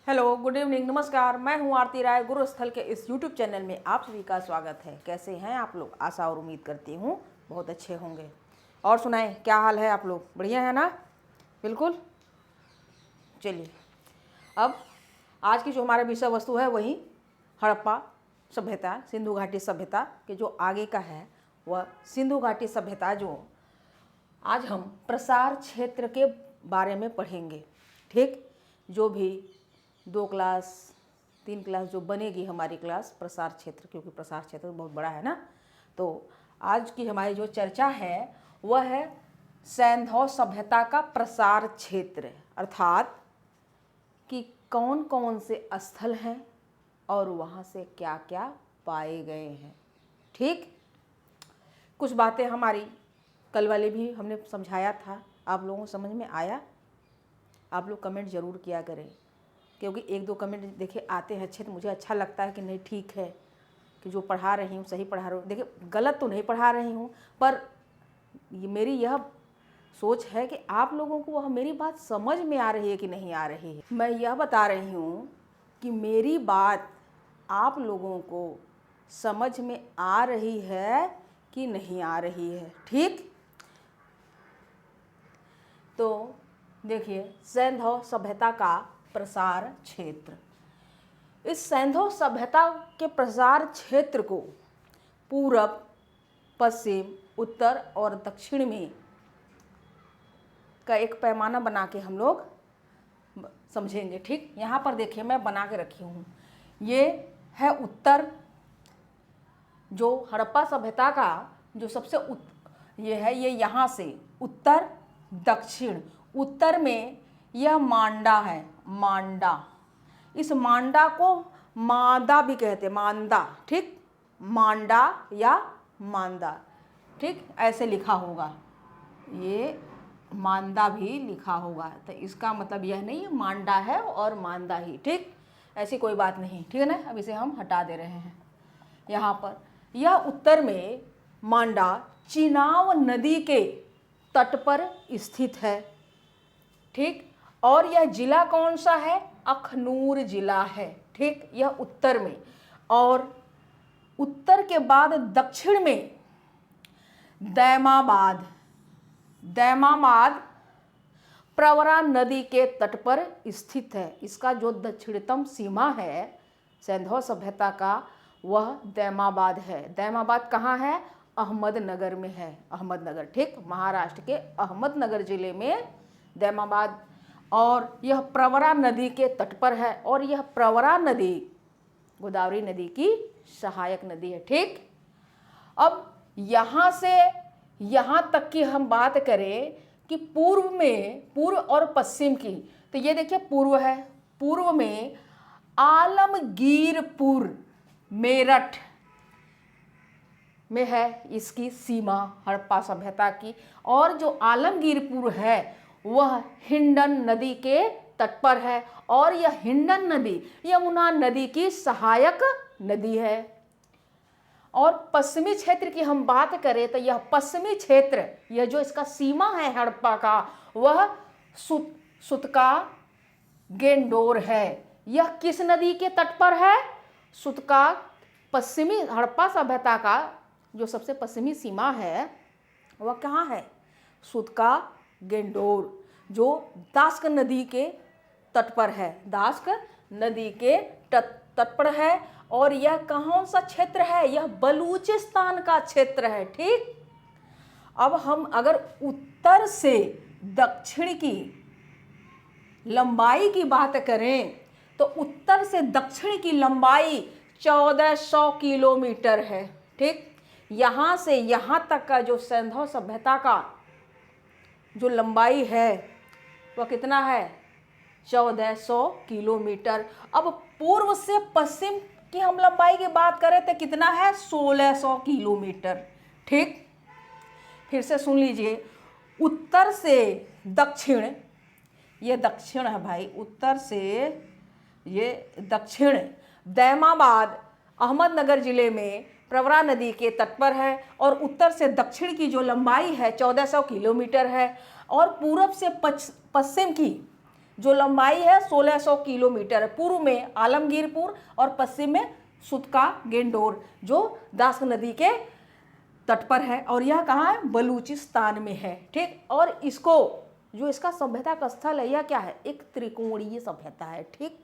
Hello, good evening, नमस्कार। मैं हूं आरती राय। गुरुस्थल के इस यूट्यूब चैनल में आप सभी का स्वागत है। कैसे हैं आप लोग? आशा और उम्मीद करती हूं बहुत अच्छे होंगे। और सुनाएं, क्या हाल है आप लोग? बढ़िया है ना? बिल्कुल। चलिए, अब आज की जो हमारा विषय वस्तु है वही हड़प्पा सभ्यता, सिंधु घाटी सभ्यता के जो आगे का है वह सिंधु घाटी सभ्यता, जो आज हम प्रसार क्षेत्र के बारे में पढ़ेंगे। ठीक, जो भी 2 क्लास 3 क्लास जो बनेगी हमारी क्लास प्रसार क्षेत्र, क्योंकि प्रसार क्षेत्र बहुत बड़ा है ना। तो आज की हमारी जो चर्चा है वह है सैंधव सभ्यता का प्रसार क्षेत्र, अर्थात कि कौन कौन से स्थल हैं और वहाँ से क्या क्या पाए गए हैं। ठीक, कुछ बातें हमारी कल वाले भी हमने समझाया था, आप लोगों को समझ में आया? आप लोग कमेंट ज़रूर किया करें, क्योंकि 1-2 कमेंट देखिए आते हैं अच्छे, तो मुझे अच्छा लगता है कि नहीं ठीक है कि जो पढ़ा रही हूँ सही पढ़ा रही हूँ। देखिए, गलत तो नहीं पढ़ा रही हूँ, पर मेरी यह सोच है कि आप लोगों को वह मेरी बात समझ में आ रही है कि नहीं आ रही है। मैं यह बता रही हूँ कि मेरी बात आप लोगों को समझ में आ रही है कि नहीं आ रही है। ठीक, तो देखिए, सैंधव सभ्यता का प्रसार क्षेत्र। इस सैंधव सभ्यता के प्रसार क्षेत्र को पूरब, पश्चिम, उत्तर और दक्षिण में का एक पैमाना बना के हम लोग समझेंगे। ठीक, यहाँ पर देखिए मैं बना के रखी हूँ। ये है उत्तर, जो हड़प्पा सभ्यता का जो सबसे ये है, ये यहाँ से उत्तर दक्षिण। उत्तर में यह मांडा है, मांडा। इस मांडा को मांदा भी कहते, मांदा। ठीक, मांडा या मांदा। ठीक, ऐसे लिखा होगा, ये मांदा भी लिखा होगा, तो इसका मतलब यह नहीं है मांडा है और मांदा ही। ठीक, ऐसी कोई बात नहीं। ठीक है ना, अब इसे हम हटा दे रहे हैं। यहाँ पर यह उत्तर में मांडा चिनाब नदी के तट पर स्थित है। ठीक, और यह जिला कौन सा है? अखनूर जिला है। ठीक, यह उत्तर में। और उत्तर के बाद दक्षिण में दैमाबाद, दैमाबाद प्रवरा नदी के तट पर स्थित है। इसका जो दक्षिणतम सीमा है सैंधव सभ्यता का, वह दैमाबाद है। दैमाबाद कहाँ है? अहमदनगर में है, अहमदनगर। ठीक, महाराष्ट्र के अहमदनगर जिले में दैमाबाद। और यह प्रवरा नदी के तट पर है, और यह प्रवरा नदी गोदावरी नदी की सहायक नदी है। ठीक, अब यहाँ से यहाँ तक की हम बात करें कि पूर्व में, पूर्व और पश्चिम की, तो ये देखिए पूर्व है। पूर्व में आलमगीरपुर मेरठ में है इसकी सीमा हड़प्पा सभ्यता की। और जो आलमगीरपुर है वह हिंडन नदी के तट पर है, और यह हिंडन नदी यमुना नदी की सहायक नदी है। और पश्चिमी क्षेत्र की हम बात करें तो यह पश्चिमी क्षेत्र, यह जो इसका सीमा है हड़प्पा का, वह सुतका गेंडोर है। यह किस नदी के तट पर है? सुतका। पश्चिमी हड़प्पा सभ्यता का जो सबसे पश्चिमी सीमा है वह कहाँ है? सुतका गेंडोर, जो दास्क नदी के तट पर है, दास्क नदी के तट पर है। और यह कौन सा क्षेत्र है? यह बलूचिस्तान का क्षेत्र है। ठीक, अब हम अगर उत्तर से दक्षिण की लंबाई की बात करें तो उत्तर से दक्षिण की लंबाई 1400 किलोमीटर है। ठीक, यहाँ से यहाँ तक का जो सैंधव सभ्यता का जो लंबाई है वह कितना है? 1400 किलोमीटर। अब पूर्व से पश्चिम की हम लंबाई की बात करें तो कितना है? 1600 किलोमीटर। ठीक, फिर से सुन लीजिए, उत्तर से दक्षिण, ये दक्षिण है भाई, उत्तर से ये दक्षिण दैमाबाद अहमदनगर जिले में प्रवरा नदी के तट पर है, और उत्तर से दक्षिण की जो लंबाई है 1400 किलोमीटर है। और पूरब से पश्चिम की जो लंबाई है 1600 किलोमीटर है। पूर्व में आलमगीरपुर और पश्चिम में सुतका गेंडोर जो दास नदी के तट पर है। और यह कहाँ है? बलूचिस्तान में है। ठीक, और इसको जो इसका सभ्यता का स्थल है यह क्या है? एक त्रिकोणीय सभ्यता है। ठीक,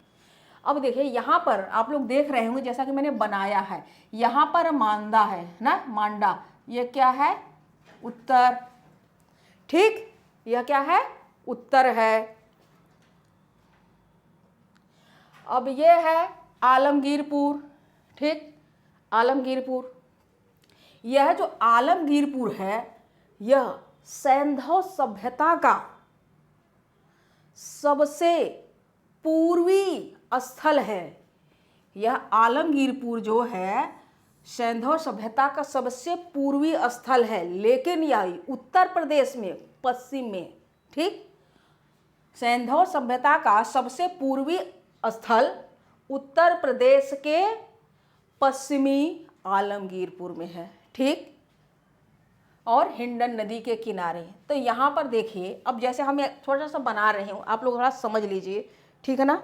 अब देखिए यहाँ पर आप लोग देख रहे होंगे जैसा कि मैंने बनाया है, यहाँ पर मांडा है ना, मांडा, ये क्या है? उत्तर। ठीक, यह क्या है? उत्तर है। अब ये है आलमगीरपुर। ठीक, आलमगीरपुर, यह जो आलमगीरपुर है यह सैंधव सभ्यता का सबसे पूर्वी स्थल है। यह आलमगीरपुर जो है सैंधव सभ्यता का सबसे पूर्वी स्थल है, लेकिन यह उत्तर प्रदेश में पश्चिम में। ठीक, सैंधव सभ्यता का सबसे पूर्वी स्थल उत्तर प्रदेश के पश्चिमी आलमगीरपुर में है। ठीक, और हिंडन नदी के किनारे। तो यहाँ पर देखिए, अब जैसे हम थोड़ा सा बना रहे हूँ, आप लोग थोड़ा समझ लीजिए, ठीक है ना।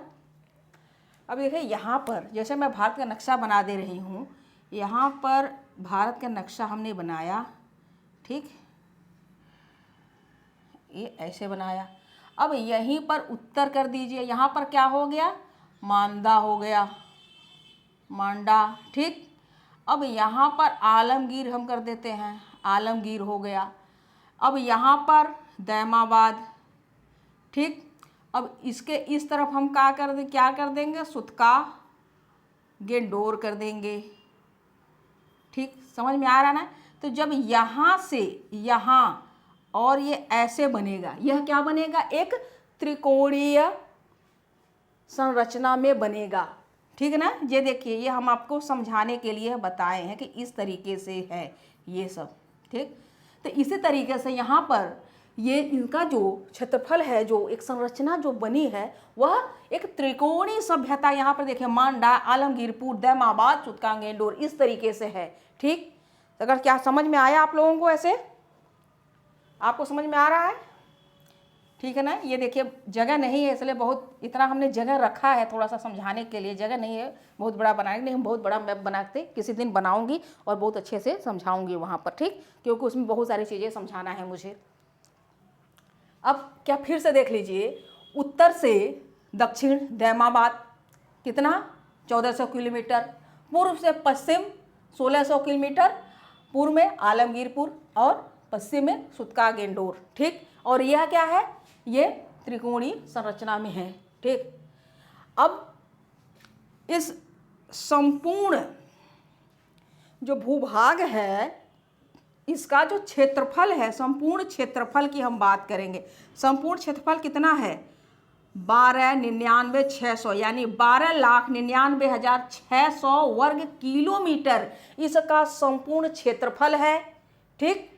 अब देखिए यहाँ पर जैसे मैं भारत का नक्शा बना दे रही हूँ, यहाँ पर भारत का नक्शा हमने बनाया। ठीक, ये ऐसे बनाया। अब यहीं पर उत्तर कर दीजिए, यहाँ पर क्या हो गया? मांडा हो गया, मांडा। ठीक, अब यहाँ पर आलमगीर हम कर देते हैं, आलमगीर हो गया। अब यहाँ पर दैमाबाद। ठीक, अब इसके इस तरफ हम क्या कर देंगे? सुतका गेंडोर कर देंगे। ठीक, समझ में आ रहा ना। तो जब यहाँ से यहाँ और ये ऐसे बनेगा, यह क्या बनेगा? एक त्रिकोणीय संरचना में बनेगा। ठीक है ना। ये देखिए, ये हम आपको समझाने के लिए बताए हैं कि इस तरीके से है ये सब। ठीक, तो इसी तरीके से यहाँ पर ये इनका जो क्षेत्रफल है, जो एक संरचना जो बनी है, वह एक त्रिकोणीय सभ्यता यहाँ पर देखिए, मांडा, आलमगीरपुर, दैमाबाद, सुतका गेंडोर, इस तरीके से है। ठीक, तो अगर क्या समझ में आया आप लोगों को? ऐसे आपको समझ में आ रहा है? ठीक है ना। ये देखिए, जगह नहीं है इसलिए बहुत इतना हमने जगह रखा है थोड़ा सा समझाने के लिए। जगह नहीं है बहुत बड़ा बनाने, नहीं हम बहुत बड़ा मैप बनाते किसी दिन बनाऊंगी और बहुत अच्छे से समझाऊंगी वहाँ पर। ठीक, क्योंकि उसमें बहुत सारी चीज़ें समझाना है मुझे। अब क्या फिर से देख लीजिए, उत्तर से दक्षिण दैमाबाद कितना? 1400 किलोमीटर। पूर्व से पश्चिम 1600 किलोमीटर। पूर्व में आलमगीरपुर और पश्चिम में सुतका गेंडोर। ठीक, और यह क्या है? ये त्रिकोणीय संरचना में है। ठीक, अब इस संपूर्ण जो भूभाग है, इसका जो क्षेत्रफल है, संपूर्ण क्षेत्रफल की हम बात करेंगे। संपूर्ण क्षेत्रफल कितना है? 12,99,600 यानी 12,99,600 वर्ग किलोमीटर इसका संपूर्ण क्षेत्रफल है। ठीक,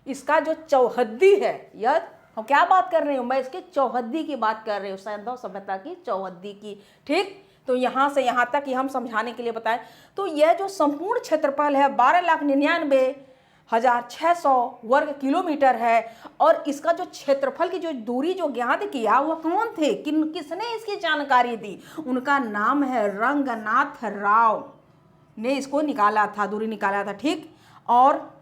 इसका जो चौहद्दी है, यह हम क्या बात कर रही हूँ? मैं इसकी चौहद्दी की बात कर रही हूँ, सैंधव सभ्यता की चौहद्दी की। ठीक, तो यहाँ से यहाँ तक ही हम समझाने के लिए बताएं। तो यह जो संपूर्ण क्षेत्रफल है 12,99,600 वर्ग किलोमीटर है। और इसका जो क्षेत्रफल की जो दूरी जो ज्ञात किया, वह कौन थे? किसने इसकी जानकारी दी? उनका नाम है रंगनाथ राव ने इसको निकाला था, दूरी निकाला था। ठीक, और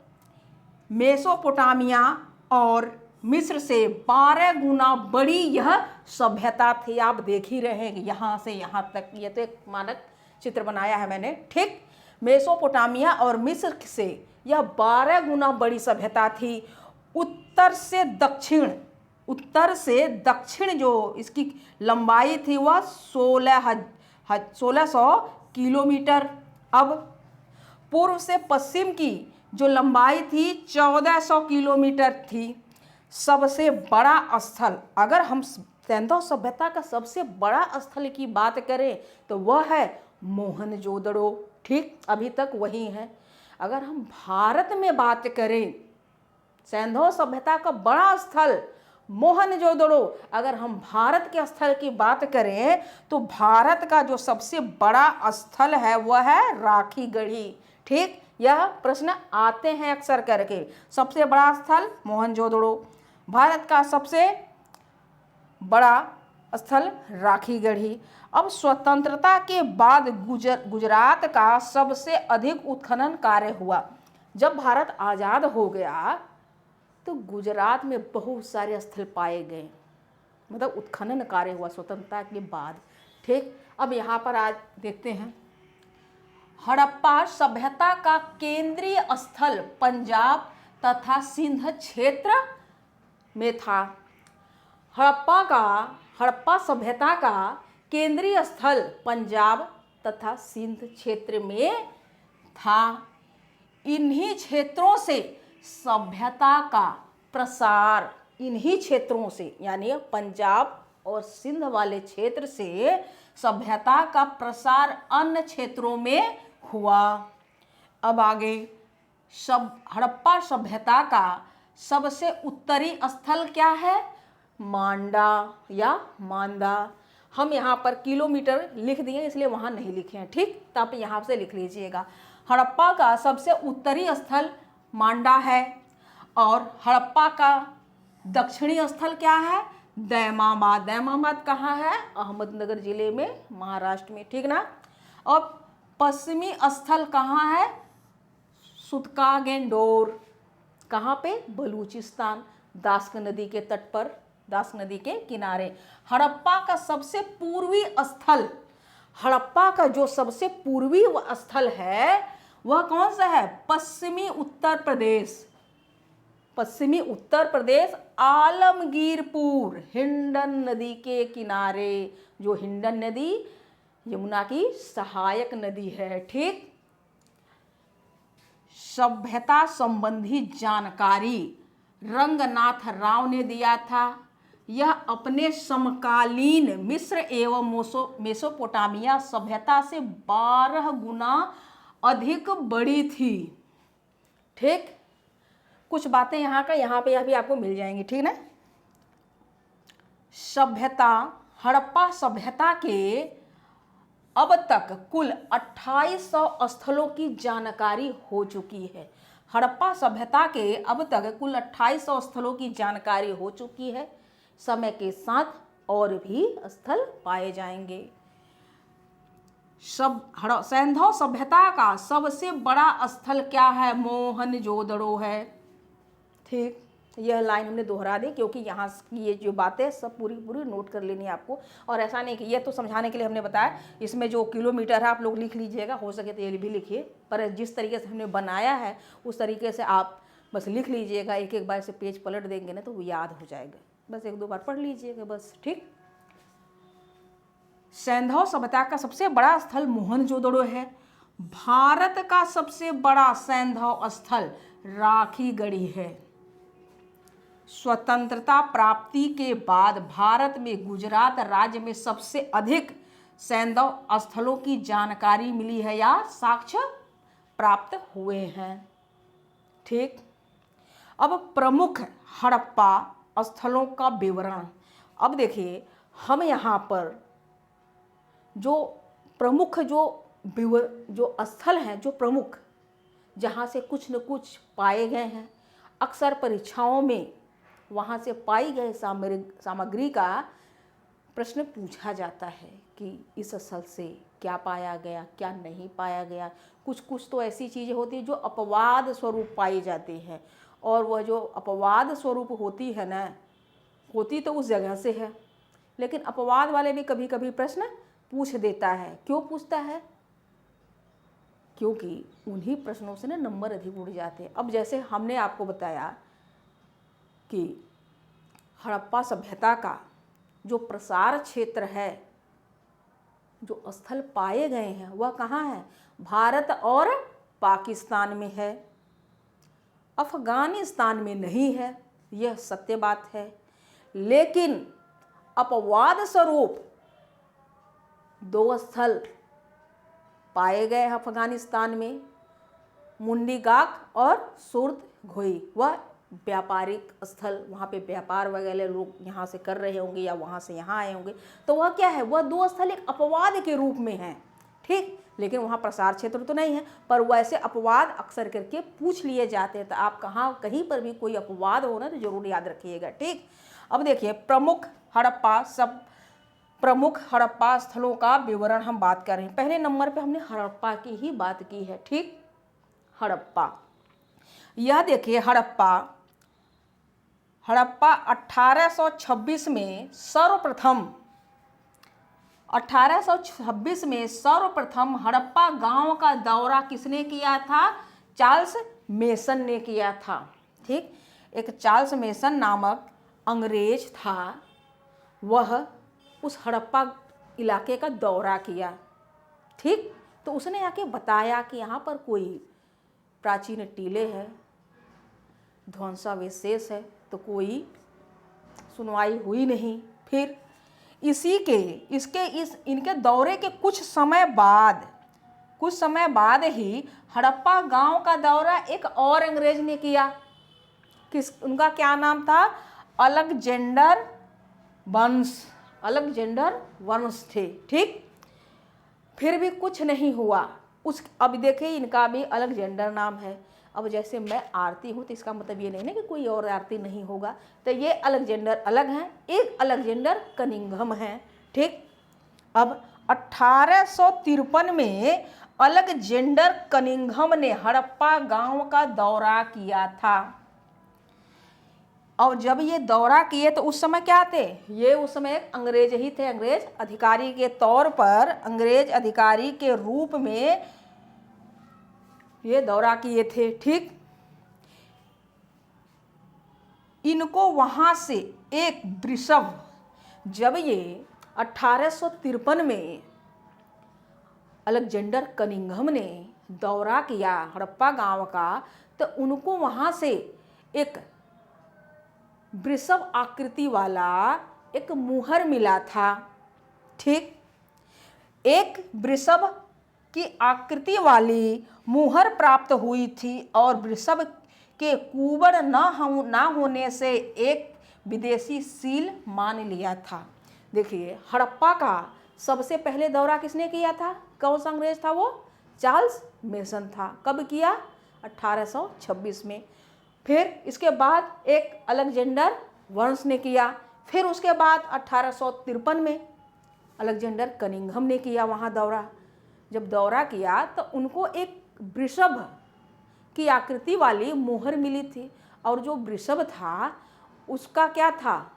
मेसोपोटामिया और मिस्र से 12 गुना बड़ी यह सभ्यता थी। आप देख ही रहे हैं यहाँ से यहाँ तक, ये तो एक मानक चित्र बनाया है मैंने। ठीक, मेसोपोटामिया और मिस्र से यह 12 गुना बड़ी सभ्यता थी। उत्तर से दक्षिण जो इसकी लंबाई थी वह 1600 किलोमीटर। अब पूर्व से पश्चिम की जो लंबाई थी 1400 किलोमीटर थी। सबसे बड़ा स्थल, अगर हम सैंधव सभ्यता का सबसे बड़ा स्थल की बात करें तो वह है मोहनजोदड़ो। ठीक, अभी तक वही है। अगर हम भारत में बात करें, सैंधव सभ्यता का बड़ा स्थल मोहनजोदड़ो। अगर हम भारत के स्थल की बात करें तो भारत का जो सबसे बड़ा स्थल है वह है राखीगढ़ी। ठीक, यह प्रश्न आते हैं अक्सर करके। सबसे बड़ा स्थल मोहनजोदड़ो। भारत का सबसे बड़ा स्थल राखीगढ़ी। अब स्वतंत्रता के बाद गुजरात का सबसे अधिक उत्खनन कार्य हुआ। जब भारत आज़ाद हो गया तो गुजरात में बहुत सारे स्थल पाए गए, मतलब उत्खनन कार्य हुआ स्वतंत्रता के बाद। ठीक, अब यहाँ पर आज देखते हैं, हड़प्पा सभ्यता का केंद्रीय स्थल पंजाब तथा सिंध क्षेत्र में था। हड़प्पा सभ्यता का केंद्रीय स्थल पंजाब तथा सिंध क्षेत्र में था। इन्हीं क्षेत्रों से सभ्यता का प्रसार, इन्हीं क्षेत्रों से यानी पंजाब और सिंध वाले क्षेत्र से सभ्यता का प्रसार अन्य क्षेत्रों में हुआ। अब आगे, हड़प्पा सभ्यता का सबसे उत्तरी स्थल क्या है? मांडा या मांदा। हम यहाँ पर किलोमीटर लिख दिए इसलिए वहाँ नहीं लिखे हैं, ठीक, तो आप यहाँ से लिख लीजिएगा। हड़प्पा का सबसे उत्तरी स्थल मांडा है और हड़प्पा का दक्षिणी स्थल क्या है? दैमाबाद। दैमाबाद कहाँ है? अहमदनगर जिले में, महाराष्ट्र में, ठीक ना। और पश्चिमी स्थल कहाँ है? सुतकागेंडोर। कहाँ पे? बलूचिस्तान, दास्क नदी के तट पर, दास्क नदी के किनारे। हड़प्पा का सबसे पूर्वी स्थल, हड़प्पा का जो सबसे पूर्वी स्थल है वह कौन सा है? पश्चिमी उत्तर प्रदेश। पश्चिमी उत्तर प्रदेश, आलमगीरपुर, हिंडन नदी के किनारे। जो हिंडन नदी यमुना की सहायक नदी है, ठीक। सभ्यता संबंधी जानकारी रंगनाथ राव ने दिया था। यह अपने समकालीन मिस्र एवं मेसोपोटामिया सभ्यता से 12 गुना अधिक बड़ी थी, ठीक। कुछ बातें यहाँ पे अभी आपको मिल जाएंगी, ठीक ना। सभ्यता, हड़प्पा सभ्यता के अब तक कुल 2800 स्थलों की जानकारी हो चुकी है। हड़प्पा सभ्यता के अब तक कुल 2800 स्थलों की जानकारी हो चुकी है। समय के साथ और भी स्थल पाए जाएंगे। सैंधव सभ्यता का सबसे बड़ा स्थल क्या है? मोहनजोदड़ो है, ठीक। यह लाइन हमने दोहरा दी क्योंकि यहाँ की ये जो बातें सब पूरी नोट कर लेनी है आपको। और ऐसा नहीं कि ये तो समझाने के लिए हमने बताया, इसमें जो किलोमीटर है आप लोग लिख लीजिएगा, हो सके तो ये भी लिखिए, पर जिस तरीके से हमने बनाया है उस तरीके से आप बस लिख लीजिएगा। एक एक बार से पेज पलट देंगे ना तो वो याद हो जाएगा, बस एक दो बार पढ़ लीजिएगा बस, ठीक। सैंधव सभ्यता का सबसे बड़ा स्थल मोहनजोदड़ो है। भारत का सबसे बड़ा सैंधव स्थल राखीगढ़ी है। स्वतंत्रता प्राप्ति के बाद भारत में गुजरात राज्य में सबसे अधिक सैंधव स्थलों की जानकारी मिली है या साक्ष्य प्राप्त हुए हैं, ठीक। अब प्रमुख हड़प्पा स्थलों का विवरण। अब देखिए, हम यहाँ पर जो प्रमुख जो स्थल हैं, जो प्रमुख जहाँ से कुछ न कुछ पाए गए हैं, अक्सर परीक्षाओं में वहाँ से पाई गए सामग्री का प्रश्न पूछा जाता है कि इस स्थल से क्या पाया गया, क्या नहीं पाया गया। कुछ तो ऐसी चीज़ें होती हैं जो अपवाद स्वरूप पाई जाती हैं, और वह जो अपवाद स्वरूप होती है ना, होती तो उस जगह से है, लेकिन अपवाद वाले भी कभी कभी प्रश्न पूछ देता है। क्यों पूछता है? क्योंकि उन्हीं प्रश्नों से ना नंबर अधिक उड़ जाते हैं। अब जैसे हमने आपको बताया कि हड़प्पा सभ्यता का जो प्रसार क्षेत्र है, जो स्थल पाए गए हैं वह कहाँ है? भारत और पाकिस्तान में है, अफगानिस्तान में नहीं है, यह सत्य बात है। लेकिन अपवाद स्वरूप 2 स्थल पाए गए हैं अफगानिस्तान में, मुंडीगाक और सुर्दघोई। वह व्यापारिक स्थल, वहाँ पे व्यापार वगैरह लोग यहाँ से कर रहे होंगे या वहाँ से यहाँ आए होंगे, तो वह क्या है? वह 2 स्थल एक अपवाद के रूप में हैं, ठीक। लेकिन वहाँ प्रसार क्षेत्र तो नहीं है, पर वैसे अपवाद अक्सर करके पूछ लिए जाते हैं। तो आप कहीं पर भी कोई अपवाद हो ना तो जरूर याद रखिएगा, ठीक। अब देखिए, प्रमुख हड़प्पा प्रमुख हड़प्पा स्थलों का विवरण हम बात कर रहे हैं। पहले नंबर पे हमने हड़प्पा की ही बात की है, ठीक। हड़प्पा, यह देखिए हड़प्पा 1826 में सर्वप्रथम हड़प्पा गांव का दौरा किसने किया था? चार्ल्स मेसन ने किया था, ठीक। एक चार्ल्स मेसन नामक अंग्रेज था, वह उस हड़प्पा इलाके का दौरा किया, ठीक। तो उसने आके बताया कि यहाँ पर कोई प्राचीन टीले हैं, ध्वंसावशेष है, तो कोई सुनवाई हुई नहीं। फिर इनके दौरे के कुछ समय बाद ही हड़प्पा गांव का दौरा एक और अंग्रेज ने किया। उनका क्या नाम था? अलेक्जेंडर वंश थे, ठीक। फिर भी कुछ नहीं हुआ। अब देखिए इनका भी अलेक्जेंडर नाम है। अब जैसे मैं आरती हूँ तो इसका मतलब ये नहीं ना कि कोई और आरती नहीं होगा। तो ये अलेक्जेंडर अलग हैं, एक अलेक्जेंडर कनिंघम हैं, ठीक। अब 1853 में अलेक्जेंडर कनिंघम ने हड़प्पा गांव का दौरा किया था। और जब ये दौरा किए तो उस समय क्या थे? ये उस समय अंग्रेज ही थे, अंग्रेज अधिकारी के तौर पर, अंग्रेज अधिकारी के रूप में ये दौरा किए थे, ठीक। इनको वहां से एक वृषभ, जब ये 1853 में अलेक्जेंडर कनिंघम ने दौरा किया हड़प्पा गांव का, तो उनको वहां से एक वृषभ आकृति वाला एक मुहर मिला था, ठीक। एक वृषभ की आकृति वाली मुहर प्राप्त हुई थी और वृषभ के कुबड़ ना होने से एक विदेशी सील मान लिया था। देखिए हड़प्पा का सबसे पहले दौरा किसने किया था? कौन सा अंग्रेज था वो? चार्ल्स मेसन था। कब किया? 1826 में। फिर इसके बाद एक अलेक्जेंडर वंश ने किया। फिर उसके बाद 1853 में अलेक्जेंडर कनिंघम ने किया वहाँ दौरा। जब दौरा किया तो उनको एक वृषभ की आकृति वाली मुहर मिली थी, और जो वृषभ था उसका क्या था?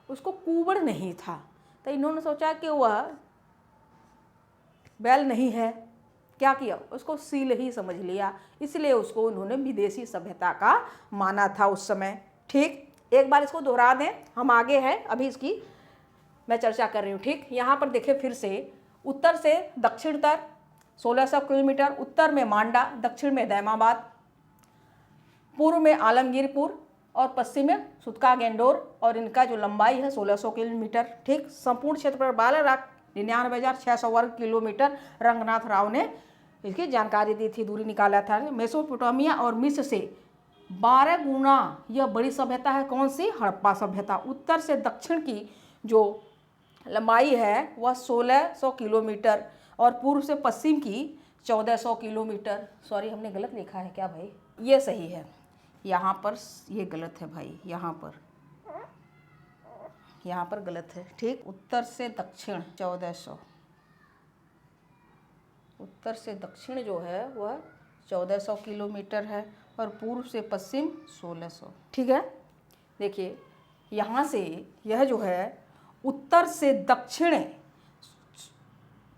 उसको कुबड़ नहीं था। तो इन्होंने सोचा कि वह बैल नहीं है, क्या किया? उसको सील ही समझ लिया, इसलिए उसको उन्होंने विदेशी सभ्यता का माना था उस समय, ठीक। एक बार इसको दोहरा दें, हम आगे हैं, अभी इसकी मैं चर्चा कर रही हूँ, ठीक। यहाँ पर देखिए फिर से, उत्तर से दक्षिण तक 1600 किलोमीटर, उत्तर में मांडा, दक्षिण में दैमाबाद, पूर्व में आलमगीरपुर और पश्चिम में सुतका-गेंडोर, और इनका जो लंबाई है 1600 किलोमीटर, ठीक। संपूर्ण क्षेत्र पर 12,99,600 वर्ग किलोमीटर रंगनाथ राव ने इसकी जानकारी दी थी, दूरी निकाला था। मेसोपोटामिया और मिस्र से 12 गुना यह बड़ी सभ्यता है। कौन सी? हड़प्पा सभ्यता। उत्तर से दक्षिण की जो लंबाई है वह 1600 किलोमीटर और पूर्व से पश्चिम की 1400 किलोमीटर। सॉरी, हमने गलत लिखा है क्या भाई? ये सही है, यहाँ पर ये गलत है भाई, यहाँ पर गलत है, ठीक। उत्तर से दक्षिण 1400, उत्तर से दक्षिण जो है वह 1400 किलोमीटर है और पूर्व से पश्चिम 1600, ठीक है। देखिए यहाँ से यह जो है उत्तर से दक्षिण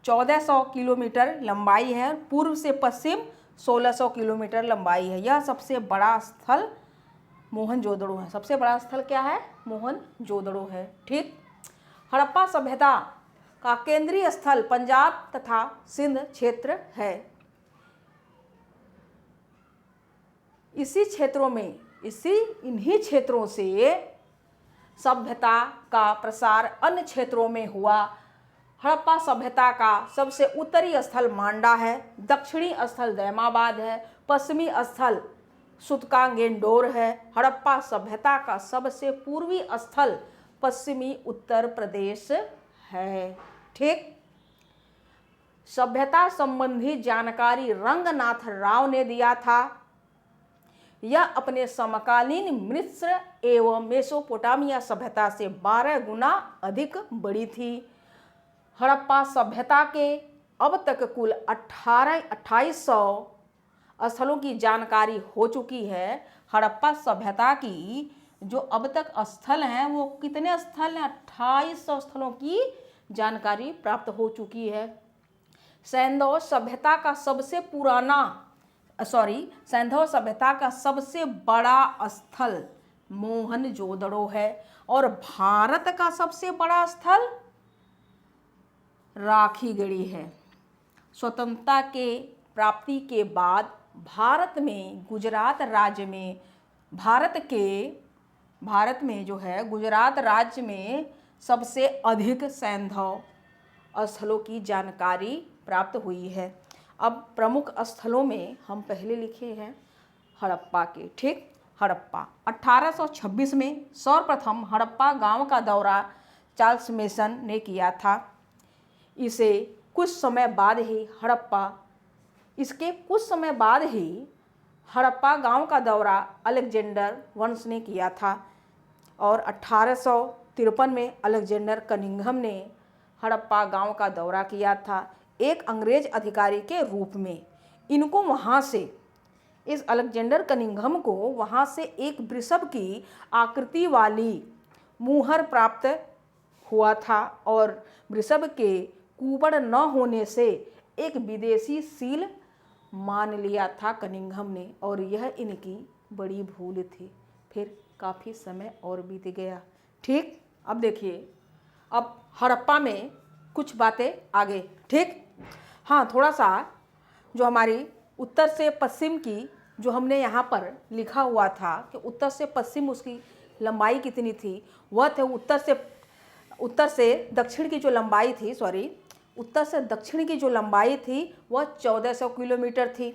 1400 किलोमीटर लंबाई है, पूर्व से पश्चिम 1600 किलोमीटर लंबाई है। यह सबसे बड़ा स्थल मोहनजोदड़ो है। सबसे बड़ा स्थल क्या है? मोहनजोदड़ो है, ठीक। हड़प्पा सभ्यता का केंद्रीय स्थल पंजाब तथा सिंध क्षेत्र है। इन्हीं क्षेत्रों से सभ्यता का प्रसार अन्य क्षेत्रों में हुआ। हड़प्पा सभ्यता का सबसे उत्तरी स्थल मांडा है, दक्षिणी स्थल दैमाबाद है, पश्चिमी स्थल सुतका-गेंडोर है। हड़प्पा सभ्यता का सबसे पूर्वी स्थल पश्चिमी उत्तर प्रदेश है, ठीक। सभ्यता संबंधी जानकारी रंगनाथ राव ने दिया था। यह अपने समकालीन मिस्र एवं मेसोपोटामिया सभ्यता से 12 गुना अधिक बड़ी थी। हड़प्पा सभ्यता के अब तक कुल 2800 स्थलों की जानकारी हो चुकी है। हड़प्पा सभ्यता की जो अब तक स्थल हैं वो कितने स्थल हैं? 2800 स्थलों की जानकारी प्राप्त हो चुकी है। सैंधव सभ्यता का सबसे बड़ा स्थल मोहनजोदड़ो है और भारत का सबसे बड़ा स्थल राखीगढ़ी है। स्वतंत्रता के प्राप्ति के बाद भारत में गुजरात राज्य में सबसे अधिक सैंधव स्थलों की जानकारी प्राप्त हुई है। अब प्रमुख स्थलों में हम पहले लिखे हैं हड़प्पा के, ठीक। हड़प्पा 1826 में सर्वप्रथम हड़प्पा गांव का दौरा चार्ल्स मेसन ने किया था। इसके कुछ समय बाद ही हड़प्पा गांव का दौरा अलेक्जेंडर वंश ने किया था और 1853 में अलेक्जेंडर कनिंघम ने हड़प्पा गांव का दौरा किया था एक अंग्रेज अधिकारी के रूप में। इस अलेक्जेंडर कनिंघम को वहाँ से एक वृषभ की आकृति वाली मुहर प्राप्त हुआ था और वृषभ के कुबड़ न होने से एक विदेशी सील मान लिया था कनिंघम ने और यह इनकी बड़ी भूल थी। फिर काफ़ी समय और बीत गया, ठीक। अब देखिए, अब हड़प्पा में कुछ बातें आगे, ठीक। हाँ, थोड़ा सा जो हमारी उत्तर से पश्चिम की जो हमने यहाँ पर लिखा हुआ था कि उत्तर से पश्चिम उसकी लंबाई कितनी थी, वह थे उत्तर से दक्षिण की जो लंबाई थी वह 1400 किलोमीटर थी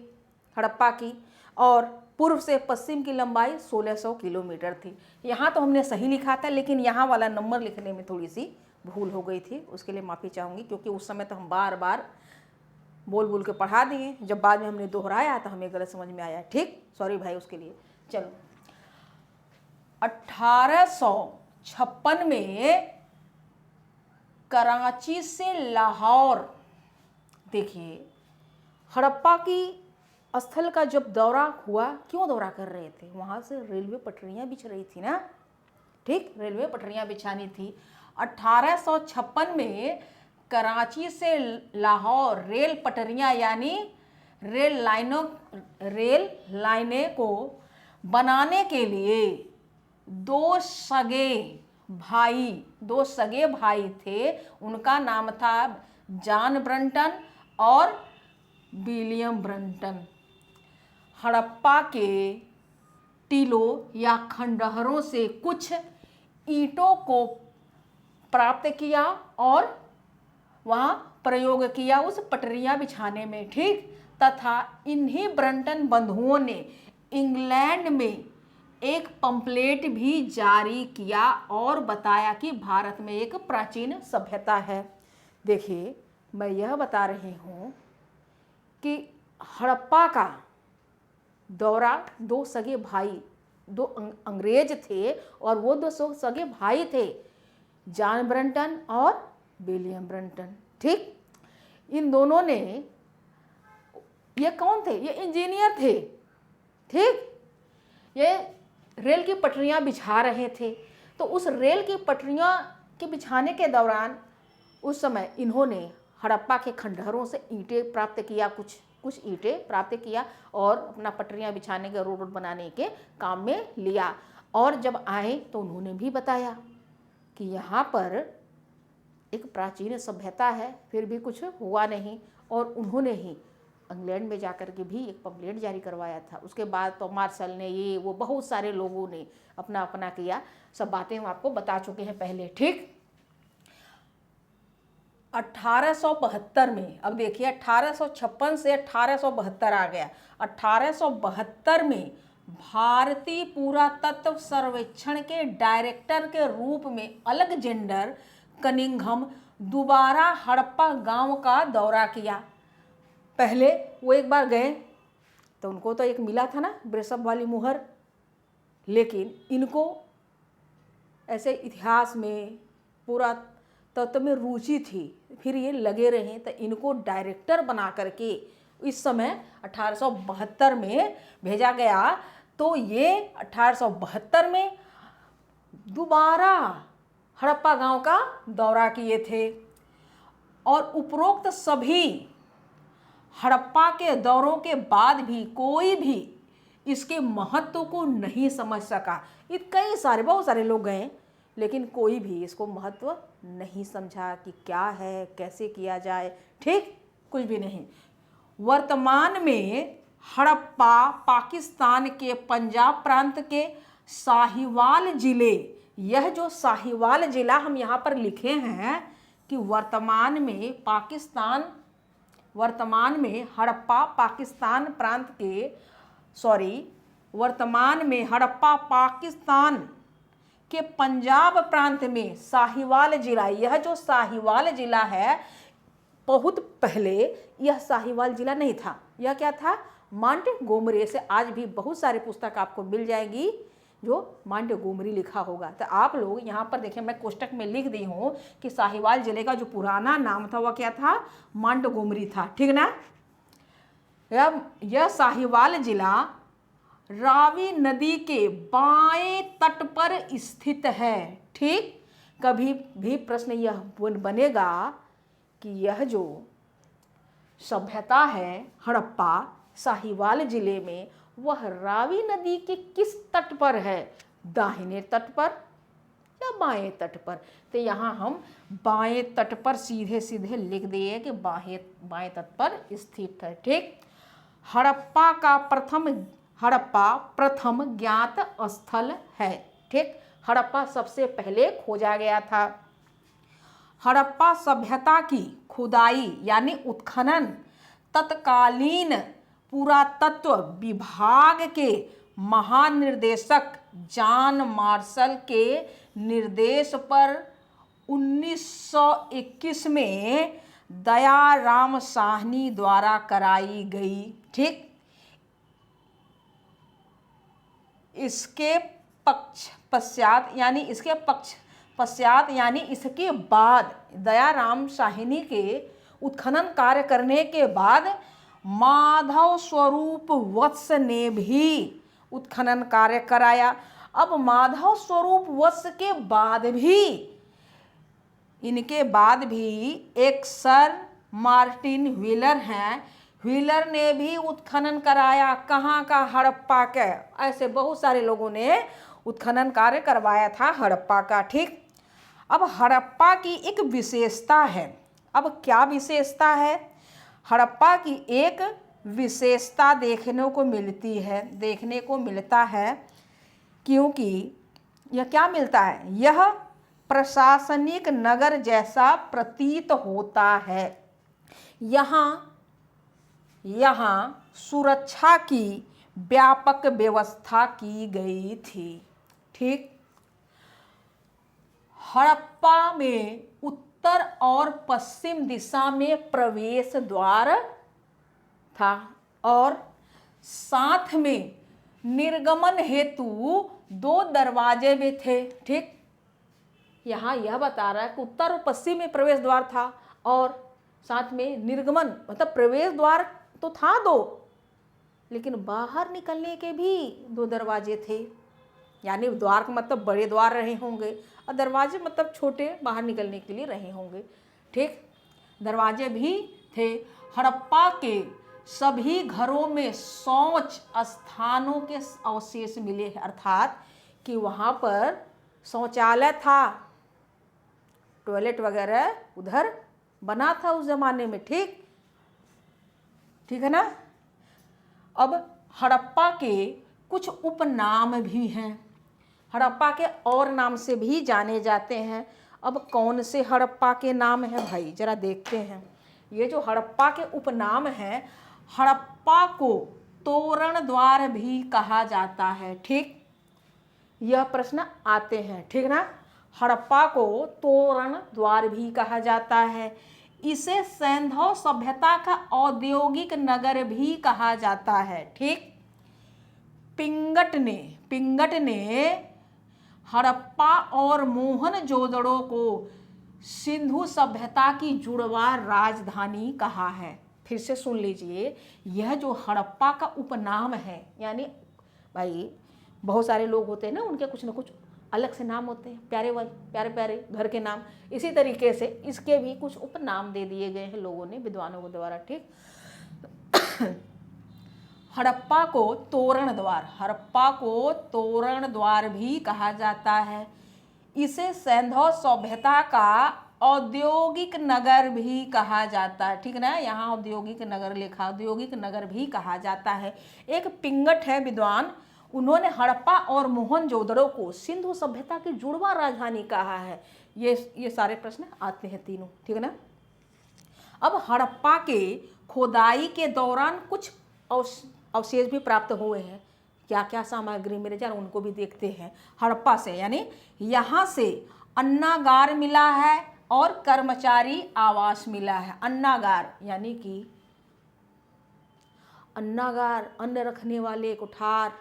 हड़प्पा की और पूर्व से पश्चिम की लंबाई 1600 किलोमीटर थी। यहाँ तो हमने सही लिखा था लेकिन यहाँ वाला नंबर लिखने में थोड़ी सी भूल हो गई थी, उसके लिए माफ़ी चाहूँगी क्योंकि उस समय तो हम बार बार बोल के पढ़ा दिए, जब बाद में हमने दोहराया तो हमें गलत समझ में आया, ठीक। सॉरी भाई उसके लिए। चलो, 1856 में कराची से लाहौर, देखिए हड़प्पा की स्थल का जब दौरा हुआ, क्यों दौरा कर रहे थे? वहाँ से रेलवे पटरियाँ बिछ रही थी ना, ठीक, रेलवे पटरियाँ बिछानी थी। 1856 में कराची से लाहौर रेल पटरियाँ यानी रेल लाइनें को बनाने के लिए दो सगे भाई थे। उनका नाम था जॉन ब्रंटन और विलियम ब्रंटन। हड़प्पा के टीलों या खंडहरों से कुछ ईंटों को प्राप्त किया और वहाँ प्रयोग किया उस पटरियाँ बिछाने में, ठीक। तथा इन्हीं ब्रंटन बंधुओं ने इंग्लैंड में एक पंपलेट भी जारी किया और बताया कि भारत में एक प्राचीन सभ्यता है। देखिए, मैं यह बता रही हूँ कि हड़प्पा का दौरा दो अंग्रेज थे और वो दो सगे भाई थे, जॉन ब्रंटन और विलियम ब्रंटन, ठीक। इन दोनों ने, ये कौन थे? ये इंजीनियर थे, ठीक। ये रेल की पटरियां बिछा रहे थे। तो उस रेल की पटरियां के बिछाने के दौरान उस समय इन्होंने हड़प्पा के खंडहरों से ईंटें प्राप्त किया, कुछ ईंटें प्राप्त किया और अपना पटरियां बिछाने के रोड बनाने के काम में लिया। और जब आए तो उन्होंने भी बताया कि यहाँ पर एक प्राचीन सभ्यता है, फिर भी कुछ हुआ नहीं और उन्होंने ही इंग्लैंड में जाकर के भी एक पंपलेट जारी करवाया था। उसके बाद तो मार्शल ने, ये वो बहुत सारे लोगों ने अपना अपना किया। सब बातें हम आपको बता चुके हैं पहले, ठीक। 1872 में, अब देखिए 1856 से 1872 आ गया। 1872 में भारतीय पुरातत्व सर्वेक्षण के डायरेक्टर के रूप में अलेक्जेंडर कनिंघम दोबारा हड़प्पा गांव का दौरा किया। पहले वो एक बार गए तो उनको तो एक मिला था ना वृषभ वाली मुहर, लेकिन इनको ऐसे इतिहास में पूरा तत्व में रुचि थी, फिर ये लगे रहे तो इनको डायरेक्टर बना करके इस समय 1872 में भेजा गया। तो ये 1872 में दोबारा हड़प्पा गांव का दौरा किए थे और उपरोक्त सभी हड़प्पा के दौरों के बाद भी कोई भी इसके महत्व को नहीं समझ सका। कई सारे बहुत सारे लोग गए, लेकिन कोई भी इसको महत्व नहीं समझा कि क्या है, कैसे किया जाए, ठीक, कुछ भी नहीं। वर्तमान में हड़प्पा पाकिस्तान के पंजाब प्रांत के साहिवाल जिले, यह जो साहिवाल जिला हम यहाँ पर लिखे हैं कि वर्तमान में हड़प्पा पाकिस्तान प्रांत के वर्तमान में हड़प्पा पाकिस्तान के पंजाब प्रांत में साहिवाल जिला, यह जो साहिवाल जिला है, बहुत पहले यह साहिवाल जिला नहीं था। यह क्या था? मांटगोमरी से आज भी बहुत सारे पुस्तक आपको मिल जाएगी जो मांटगोमरी लिखा होगा। तो आप लोग यहाँ पर देखें, मैं कोष्टक में लिख दी हूँ कि साहिवाल जिले का जो पुराना नाम था वह क्या था? मांटगोमरी था, ठीक ना। यह साहिवाल जिला रावी नदी के बाएं तट पर स्थित है, ठीक। कभी भी प्रश्न यह बनेगा कि यह जो सभ्यता है हड़प्पा साहिवाल जिले में, वह रावी नदी के किस तट पर है? दाहिने तट पर या बाएं तट पर? तो यहाँ हम बाएं तट पर सीधे सीधे लिख दिए कि बाएं तट पर स्थित है, ठीक। हड़प्पा प्रथम ज्ञात स्थल है, ठीक। हड़प्पा सबसे पहले खोजा गया था। हड़प्पा सभ्यता की खुदाई यानी उत्खनन तत्कालीन पुरातत्व विभाग के महानिर्देशक जॉन मार्शल के निर्देश पर 1921 में दयाराम साहनी द्वारा कराई गई, ठीक। इसके इसके बाद दयाराम साहनी के उत्खनन कार्य करने के बाद माधव स्वरूप वत्स ने भी उत्खनन कार्य कराया। अब माधव स्वरूप वत्स के बाद भी, इनके बाद भी एक सर मार्टिन व्हीलर हैं, व्हीलर ने भी उत्खनन कराया। कहाँ का? हड़प्पा का। ऐसे बहुत सारे लोगों ने उत्खनन कार्य करवाया था हड़प्पा का, ठीक। अब हड़प्पा की एक विशेषता है। अब क्या विशेषता है? हड़प्पा की एक विशेषता देखने को मिलता है, क्योंकि यह क्या मिलता है? यह प्रशासनिक नगर जैसा प्रतीत होता है। यहाँ सुरक्षा की व्यापक व्यवस्था की गई थी, ठीक। हड़प्पा में उत्तर और पश्चिम दिशा में प्रवेश द्वार था और साथ में निर्गमन हेतु 2 दरवाजे भी थे, ठीक। यहाँ यह बता रहा है कि उत्तर और पश्चिम में प्रवेश द्वार था और साथ में निर्गमन मतलब प्रवेश द्वार तो था 2, लेकिन बाहर निकलने के भी 2 दरवाजे थे। यानी द्वार का मतलब बड़े द्वार रहे होंगे और दरवाजे मतलब छोटे बाहर निकलने के लिए रहे होंगे, ठीक। दरवाजे भी थे। हड़प्पा के सभी घरों में शौच स्थानों के अवशेष मिले, अर्थात कि वहाँ पर शौचालय था, टॉयलेट वगैरह उधर बना था उस जमाने में, ठीक है ना। अब हड़प्पा के कुछ उपनाम भी हैं, हड़प्पा के और नाम से भी जाने जाते हैं। अब कौन से हड़प्पा के नाम हैं भाई, जरा देखते हैं। ये जो हड़प्पा के उपनाम हैं, हड़प्पा को तोरण द्वार भी कहा जाता है, ठीक। यह प्रश्न आते हैं, ठीक ना। हड़प्पा को तोरण द्वार भी कहा जाता है। इसे सैंधव सभ्यता का औद्योगिक नगर भी कहा जाता है। ठीक, पिंगट ने हड़प्पा और मोहनजोदड़ो को सिंधु सभ्यता की जुड़वा राजधानी कहा है। फिर से सुन लीजिए, यह जो हड़प्पा का उपनाम है, यानी भाई बहुत सारे लोग होते हैं ना, उनके कुछ ना कुछ अलग से नाम होते हैं, प्यारे प्यारे घर के नाम, इसी तरीके से इसके भी कुछ उपनाम दे दिए गए हैं लोगों ने, विद्वानों के द्वारा। ठीक, हड़प्पा को तोरण द्वार भी कहा जाता है। इसे सैंधव सभ्यता का औद्योगिक नगर भी कहा जाता है। ठीक ना, यहाँ औद्योगिक नगर लिखा, औद्योगिक नगर भी कहा जाता है। एक पिंगट है विद्वान, उन्होंने हड़प्पा और मोहनजोदड़ो को सिंधु सभ्यता की जुड़वा राजधानी कहा है। ये सारे प्रश्न आते हैं तीनों। ठीक है ना। अब हड़प्पा के खोदाई के दौरान कुछ अवशेष भी प्राप्त हुए हैं। क्या क्या सामग्री मेरे जान, उनको भी देखते हैं। हड़प्पा से, यानी यहाँ से अन्नागार मिला है और कर्मचारी आवास मिला है। अन्नागार यानी कि अन्नागार, अन्न रखने वाले कोठार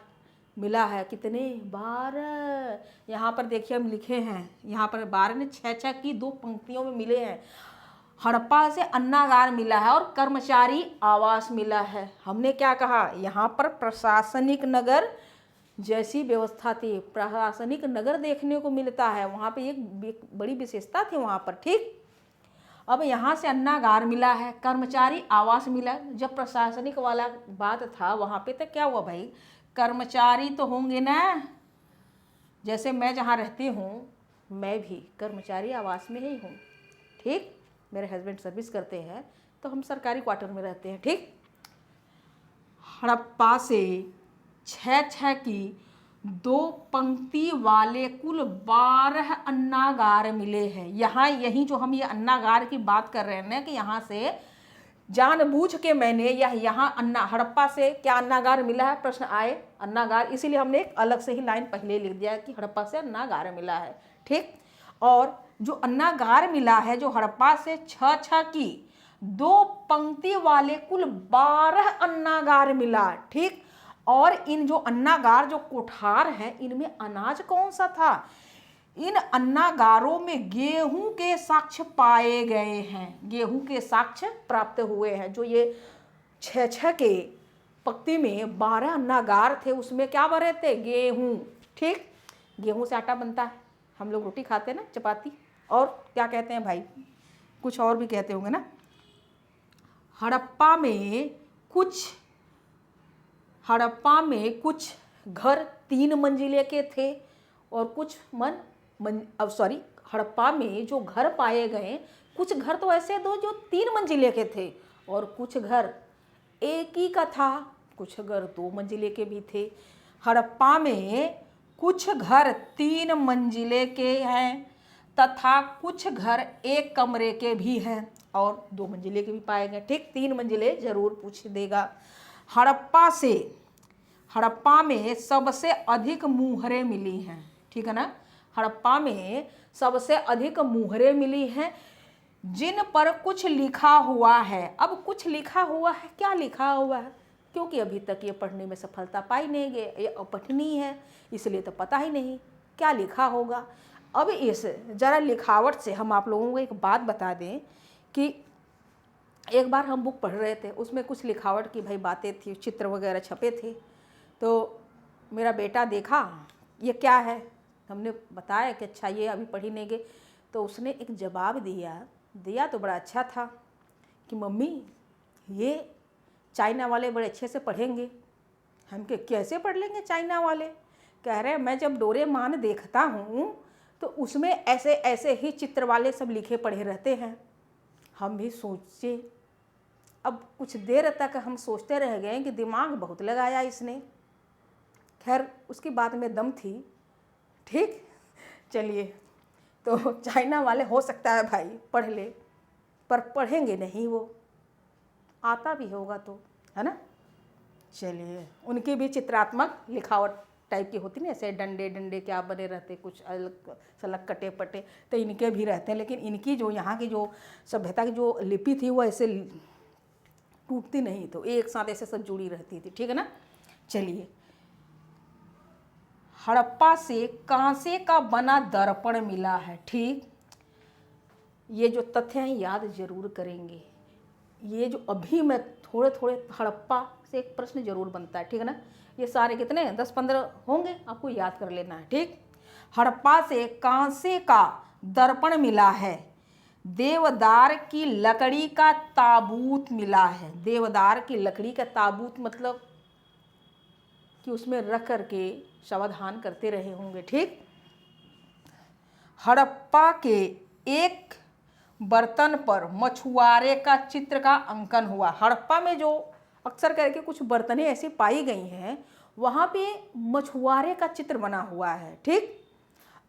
मिला है। कितने? 12। यहाँ पर देखिए हम लिखे हैं, यहाँ पर 12 ने 6 की 2 पंक्तियों में मिले हैं। हड़प्पा से अन्नागार मिला है और कर्मचारी आवास मिला है। हमने क्या कहा, यहाँ पर प्रशासनिक नगर जैसी व्यवस्था थी, प्रशासनिक नगर देखने को मिलता है। वहाँ पे एक बड़ी विशेषता थी वहाँ पर। ठीक, अब यहाँ से अन्नागार मिला है, कर्मचारी आवास मिला। जब प्रशासनिक वाला बात था वहाँ पे, तो क्या हुआ भाई, कर्मचारी तो होंगे ना। जैसे मैं जहाँ रहती हूँ, मैं भी कर्मचारी आवास में ही हूँ। ठीक, मेरे हस्बैंड सर्विस करते हैं तो हम सरकारी क्वार्टर में रहते हैं। ठीक, हड़प्पा से 6 की 2 पंक्ति वाले कुल 12 अन्नागार मिले हैं। यहाँ यही जो हम ये अन्नागार की बात कर रहे हैं ना, कि यहाँ से जानबूझ के मैंने यहाँ हड़प्पा से क्या अन्नागार मिला है, प्रश्न आए अन्नागार, इसीलिए हमने एक अलग से ही लाइन पहले लिख दिया कि हड़प्पा से अन्नागार मिला है। ठीक, और जो अन्नागार मिला है, जो हड़प्पा से 6 की 2 पंक्ति वाले कुल 12 अन्नागार मिला। ठीक, और इन जो अन्नागार, जो कोठार हैं, इनमें अनाज कौन सा था? इन अन्नागारों में गेहूं के साक्ष्य पाए गए हैं, गेहूं के साक्ष्य प्राप्त हुए हैं। जो ये 6 के पंक्ति में 12 अन्नागार थे, उसमें क्या भरे थे? गेहूं। ठीक, गेहूं से आटा बनता है, हम लोग रोटी खाते हैं ना, चपाती, और क्या कहते हैं भाई, कुछ और भी कहते होंगे ना। हड़प्पा में कुछ घर 3 मंजिले के थे और कुछ हड़प्पा में जो घर पाए गए, कुछ घर तो ऐसे दो जो 3 मंजिले के थे और कुछ घर एक ही का था, कुछ घर 2 मंजिले के भी थे। हड़प्पा में कुछ घर 3 मंजिले के हैं तथा कुछ घर 1 कमरे के भी हैं और 2 मंजिले के भी पाए गए। ठीक, 3 मंजिले जरूर पूछ देगा। हड़प्पा में सबसे अधिक मुहरें मिली हैं। ठीक है ना, हड़प्पा में सबसे अधिक मुहरें मिली हैं जिन पर कुछ लिखा हुआ है। अब कुछ लिखा हुआ है, क्या लिखा हुआ है? क्योंकि अभी तक ये पढ़ने में सफलता पाई नहीं गई, ये अपठनीय है, इसलिए तो पता ही नहीं क्या लिखा होगा। अब इस जरा लिखावट से हम आप लोगों को एक बात बता दें कि एक बार हम बुक पढ़ रहे थे, उसमें कुछ लिखावट की भाई बातें थी, चित्र वगैरह छपे थे। तो मेरा बेटा देखा ये क्या है, हमने बताया कि अच्छा ये अभी पढ़ी नहीं गई। तो उसने एक जवाब दिया तो बड़ा अच्छा था कि मम्मी ये चाइना वाले बड़े अच्छे से पढ़ेंगे। हम के कैसे पढ़ लेंगे चाइना वाले? कह रहे मैं जब डोरेमोन देखता हूँ तो उसमें ऐसे ऐसे ही चित्र वाले सब लिखे पढ़े रहते हैं। हम भी सोचे, अब कुछ देर तक हम सोचते रह गए कि दिमाग बहुत लगाया इसने। खैर उसकी बात में दम थी। ठीक, चलिए, तो चाइना वाले हो सकता है भाई पढ़ ले, पर पढ़ेंगे नहीं, वो आता भी होगा तो, है ना। चलिए, उनकी भी चित्रात्मक लिखावट टाइप की होती ना, ऐसे डंडे डंडे क्या बने रहते, कुछ अलग सलग कटे पटे, तो इनके भी रहते हैं। लेकिन इनकी जो यहाँ की जो सभ्यता की जो लिपि थी वो ऐसे टूटती नहीं, तो एक साथ ऐसे सब जुड़ी रहती थी, ठीक है ना। चलिए, हड़प्पा से कांसे का बना दर्पण मिला है, ठीक। ये जो तथ्य हैं याद जरूर करेंगे। ये जो अभी मैं थोड़े थोड़े हड़प्पा से एक प्रश्न जरूर बनता है, ठीक है ना। ये सारे कितने 10-15 होंगे, आपको याद कर लेना है, ठीक। हड़प्पा से कांसे का दर्पण मिला है, देवदार की लकड़ी का ताबूत मिला है। देवदार की लकड़ी का ताबूत मतलब कि उसमें रख करके शवाधान करते रहे होंगे, ठीक। हड़प्पा के एक बर्तन पर मछुआरे का चित्र का अंकन हुआ। हड़प्पा में जो अक्सर करके कुछ बर्तनें ऐसी पाई गई हैं, वहाँ पे मछुआरे का चित्र बना हुआ है, ठीक।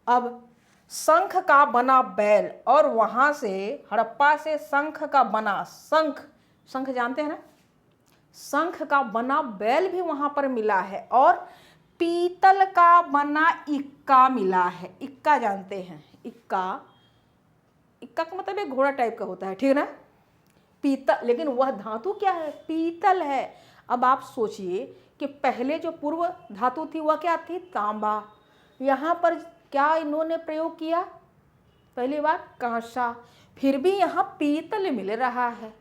अब शंख का बना बैल, और वहाँ से हड़प्पा से शंख का बना शंख जानते हैं ना, शंख का बना बैल भी वहाँ पर मिला है, और पीतल का बना इक्का मिला है। इक्का जानते हैं, इक्का का मतलब एक घोड़ा टाइप का होता है, ठीक है ना। पीतल, लेकिन वह धातु क्या है, पीतल है। अब आप सोचिए कि पहले जो पूर्व धातु थी वह क्या थी, तांबा। यहाँ पर क्या इन्होंने प्रयोग किया, पहली बार कांसा, फिर भी यहाँ पीतल मिल रहा है।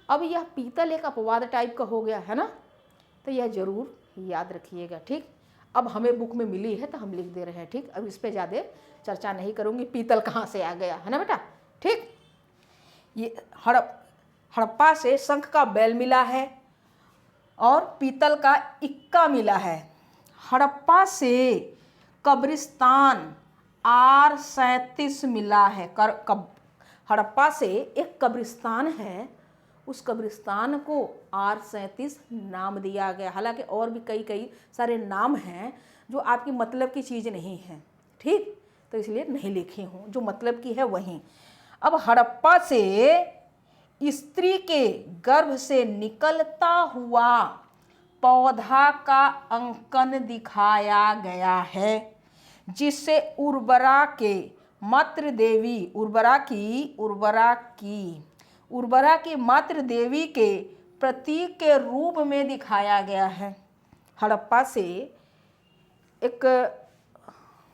अब यह पीतल एक अपवाद टाइप का हो गया है ना, तो यह जरूर याद रखिएगा, ठीक। अब हमें बुक में मिली है तो हम लिख दे रहे हैं, ठीक। अब इस पे ज़्यादा चर्चा नहीं करूँगी, पीतल कहाँ से आ गया है ना बेटा, ठीक। ये हड़प्पा से शंख का बैल मिला है और पीतल का इक्का मिला है। हड़प्पा से कब्रिस्तान R37 मिला है। हड़प्पा से एक कब्रिस्तान है, उस कब्रिस्तान को R37 नाम दिया गया। हालांकि और भी कई सारे नाम हैं जो आपकी मतलब की चीज़ नहीं है, ठीक, तो इसलिए नहीं लिखी हूँ, जो मतलब की है वहीं। अब हड़प्पा से स्त्री के गर्भ से निकलता हुआ पौधा का अंकन दिखाया गया है, जिससे उर्वरा के मातृ देवी, उर्वरा की मातृ देवी के प्रतीक के रूप में दिखाया गया है। हड़प्पा से एक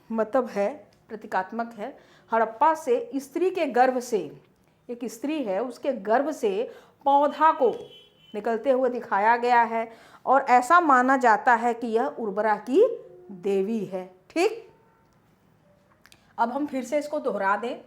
मतलब है, प्रतीकात्मक है। हड़प्पा से स्त्री के गर्भ से, एक स्त्री है उसके गर्भ से पौधा को निकलते हुए दिखाया गया है, और ऐसा माना जाता है कि यह उर्वरा की देवी है, ठीक। अब हम फिर से इसको दोहरा दें।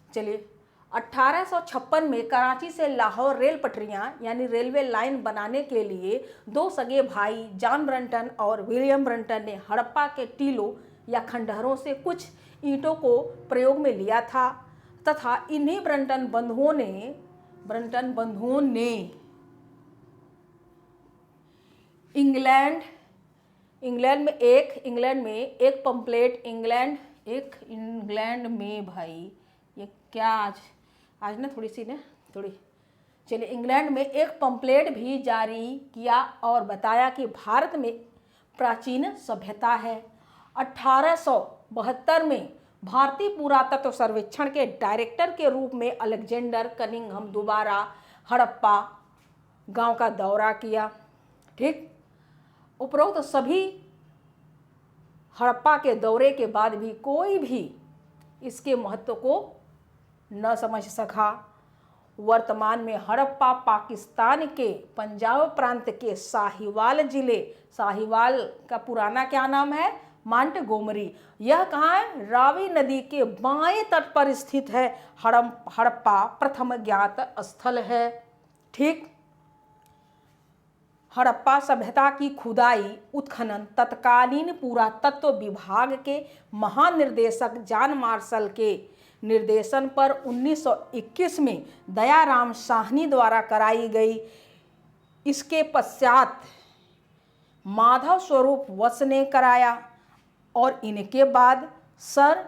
चलिए, 1856 में कराची से लाहौर रेल पटरियां यानी रेलवे लाइन बनाने के लिए दो सगे भाई जॉन ब्रंटन और विलियम ब्रंटन ने हड़प्पा के टीलों या खंडहरों से कुछ ईंटों को प्रयोग में लिया था, तथा इन्हीं ब्रंटन बंधुओं ने इंग्लैंड में एक पंपलेट इंग्लैंड में भाई ये क्या आज ना चलिए, इंग्लैंड में एक पंपलेट भी जारी किया और बताया कि भारत में प्राचीन सभ्यता है। 1872 में भारतीय पुरातत्व सर्वेक्षण के डायरेक्टर के रूप में अलेक्जेंडर कनिंघम दोबारा हड़प्पा गांव का दौरा किया, ठीक। उपरोक्त सभी हड़प्पा के दौरे के बाद भी कोई भी इसके महत्व को न समझ सका। वर्तमान में हड़प्पा पाकिस्तान के पंजाब प्रांत के साहिवाल का पुराना क्या नाम है, मांटगोमरी। यह कहाँ है, रावी नदी के बाएं तट पर स्थित है। हड़प्पा प्रथम ज्ञात स्थल है, ठीक। हड़प्पा सभ्यता की खुदाई उत्खनन तत्कालीन पुरातत्व विभाग के महानिर्देशक जॉन मार्शल के निर्देशन पर 1921 में दयाराम साहनी द्वारा कराई गई। इसके पश्चात माधव स्वरूप वत्स ने कराया और इनके बाद सर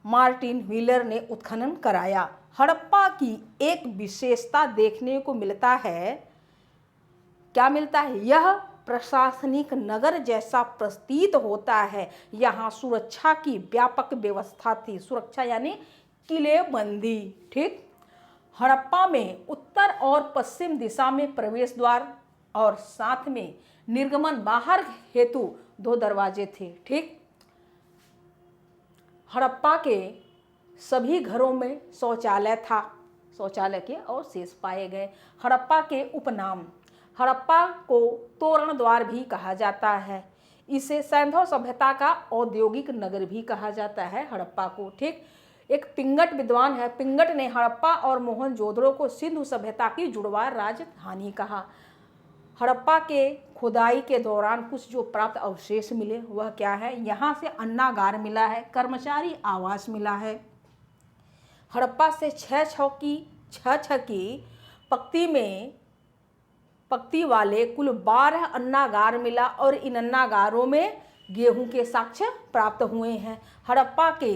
मार्टिन व्हीलर ने उत्खनन कराया। हड़प्पा की एक विशेषता देखने को मिलता है, क्या मिलता है, यह प्रशासनिक नगर जैसा प्रतीत होता है। यहाँ सुरक्षा की व्यापक व्यवस्था थी। सुरक्षा यानी किलेबंदी। ठीक। हड़प्पा में उत्तर और पश्चिम दिशा में प्रवेश द्वार और साथ में निर्गमन बाहर हेतु 2 दरवाजे थे। ठीक। हड़प्पा के सभी घरों में शौचालय था। शौचालय के अवशेष पाए गए। हड़प्पा के उपनाम। हड़प्पा को तोरण द्वार भी कहा जाता है। इसे सैंधव सभ्यता का औद्योगिक नगर भी कहा जाता है हड़प्पा को। ठीक। एक पिंगट विद्वान है, पिंगट ने हड़प्पा और मोहनजोदड़ो को सिंधु सभ्यता की जुड़वा राजधानी कहा। हड़प्पा के खुदाई के दौरान कुछ जो प्राप्त अवशेष मिले वह क्या है? यहाँ से अन्नागार मिला है, कर्मचारी आवास मिला है। हड़प्पा से 6 की पक्ति वाले कुल 12 अन्नागार मिला और इन अन्नागारों में गेहूं के साक्ष्य प्राप्त हुए हैं। हड़प्पा के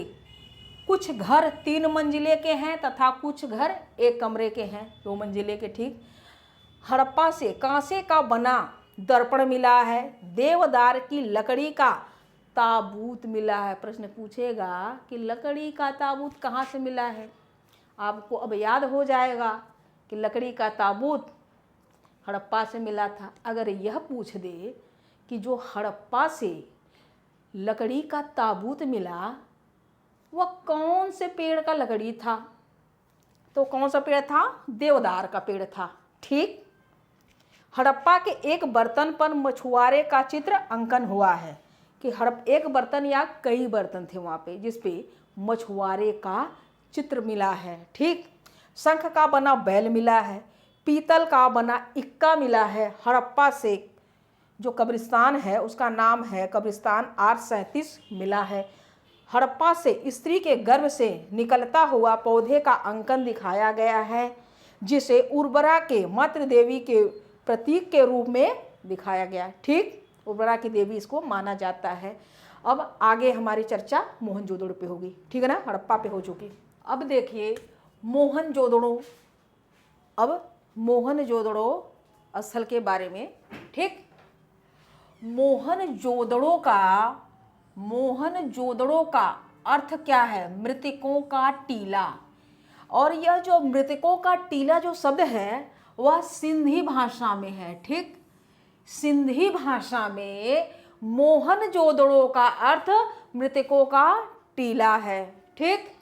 कुछ घर 3 मंजिले के हैं तथा कुछ घर 1 कमरे के हैं, 2 मंजिले के। ठीक। हड़प्पा से कांसे का बना दर्पण मिला है। देवदार की लकड़ी का ताबूत मिला है। प्रश्न पूछेगा कि लकड़ी का ताबूत कहाँ से मिला है? आपको अब याद हो जाएगा कि लकड़ी का ताबूत हड़प्पा से मिला था। अगर यह पूछ दे कि जो हड़प्पा से लकड़ी का ताबूत मिला वह कौन से पेड़ का लकड़ी था, तो कौन सा पेड़ था? देवदार का पेड़ था। ठीक। हड़प्पा के एक बर्तन पर मछुआरे का चित्र अंकन हुआ है कि एक बर्तन या कई बर्तन थे वहाँ पे जिस पे मछुआरे का चित्र मिला है। ठीक। शंख का बना बैल मिला है। पीतल का बना इक्का मिला है। हड़प्पा से जो कब्रिस्तान है उसका नाम है कब्रिस्तान R37 मिला है। हड़प्पा से स्त्री के गर्भ से निकलता हुआ पौधे का अंकन दिखाया गया है जिसे उर्वरा के मातृ देवी के प्रतीक के रूप में दिखाया गया। ठीक। उर्वरा की देवी इसको माना जाता है। अब आगे हमारी चर्चा मोहनजोदड़ो पे होगी। ठीक है ना, हड़प्पा पे हो चुकी। अब देखिए मोहनजोदड़ो, अब मोहनजोदड़ो स्थल के बारे में। ठीक। मोहनजोदड़ो का अर्थ क्या है? मृतकों का टीला। और यह जो मृतकों का टीला जो शब्द है वह सिंधी भाषा में है। ठीक। सिंधी भाषा में मोहनजोदड़ो का अर्थ मृतकों का टीला है। ठीक।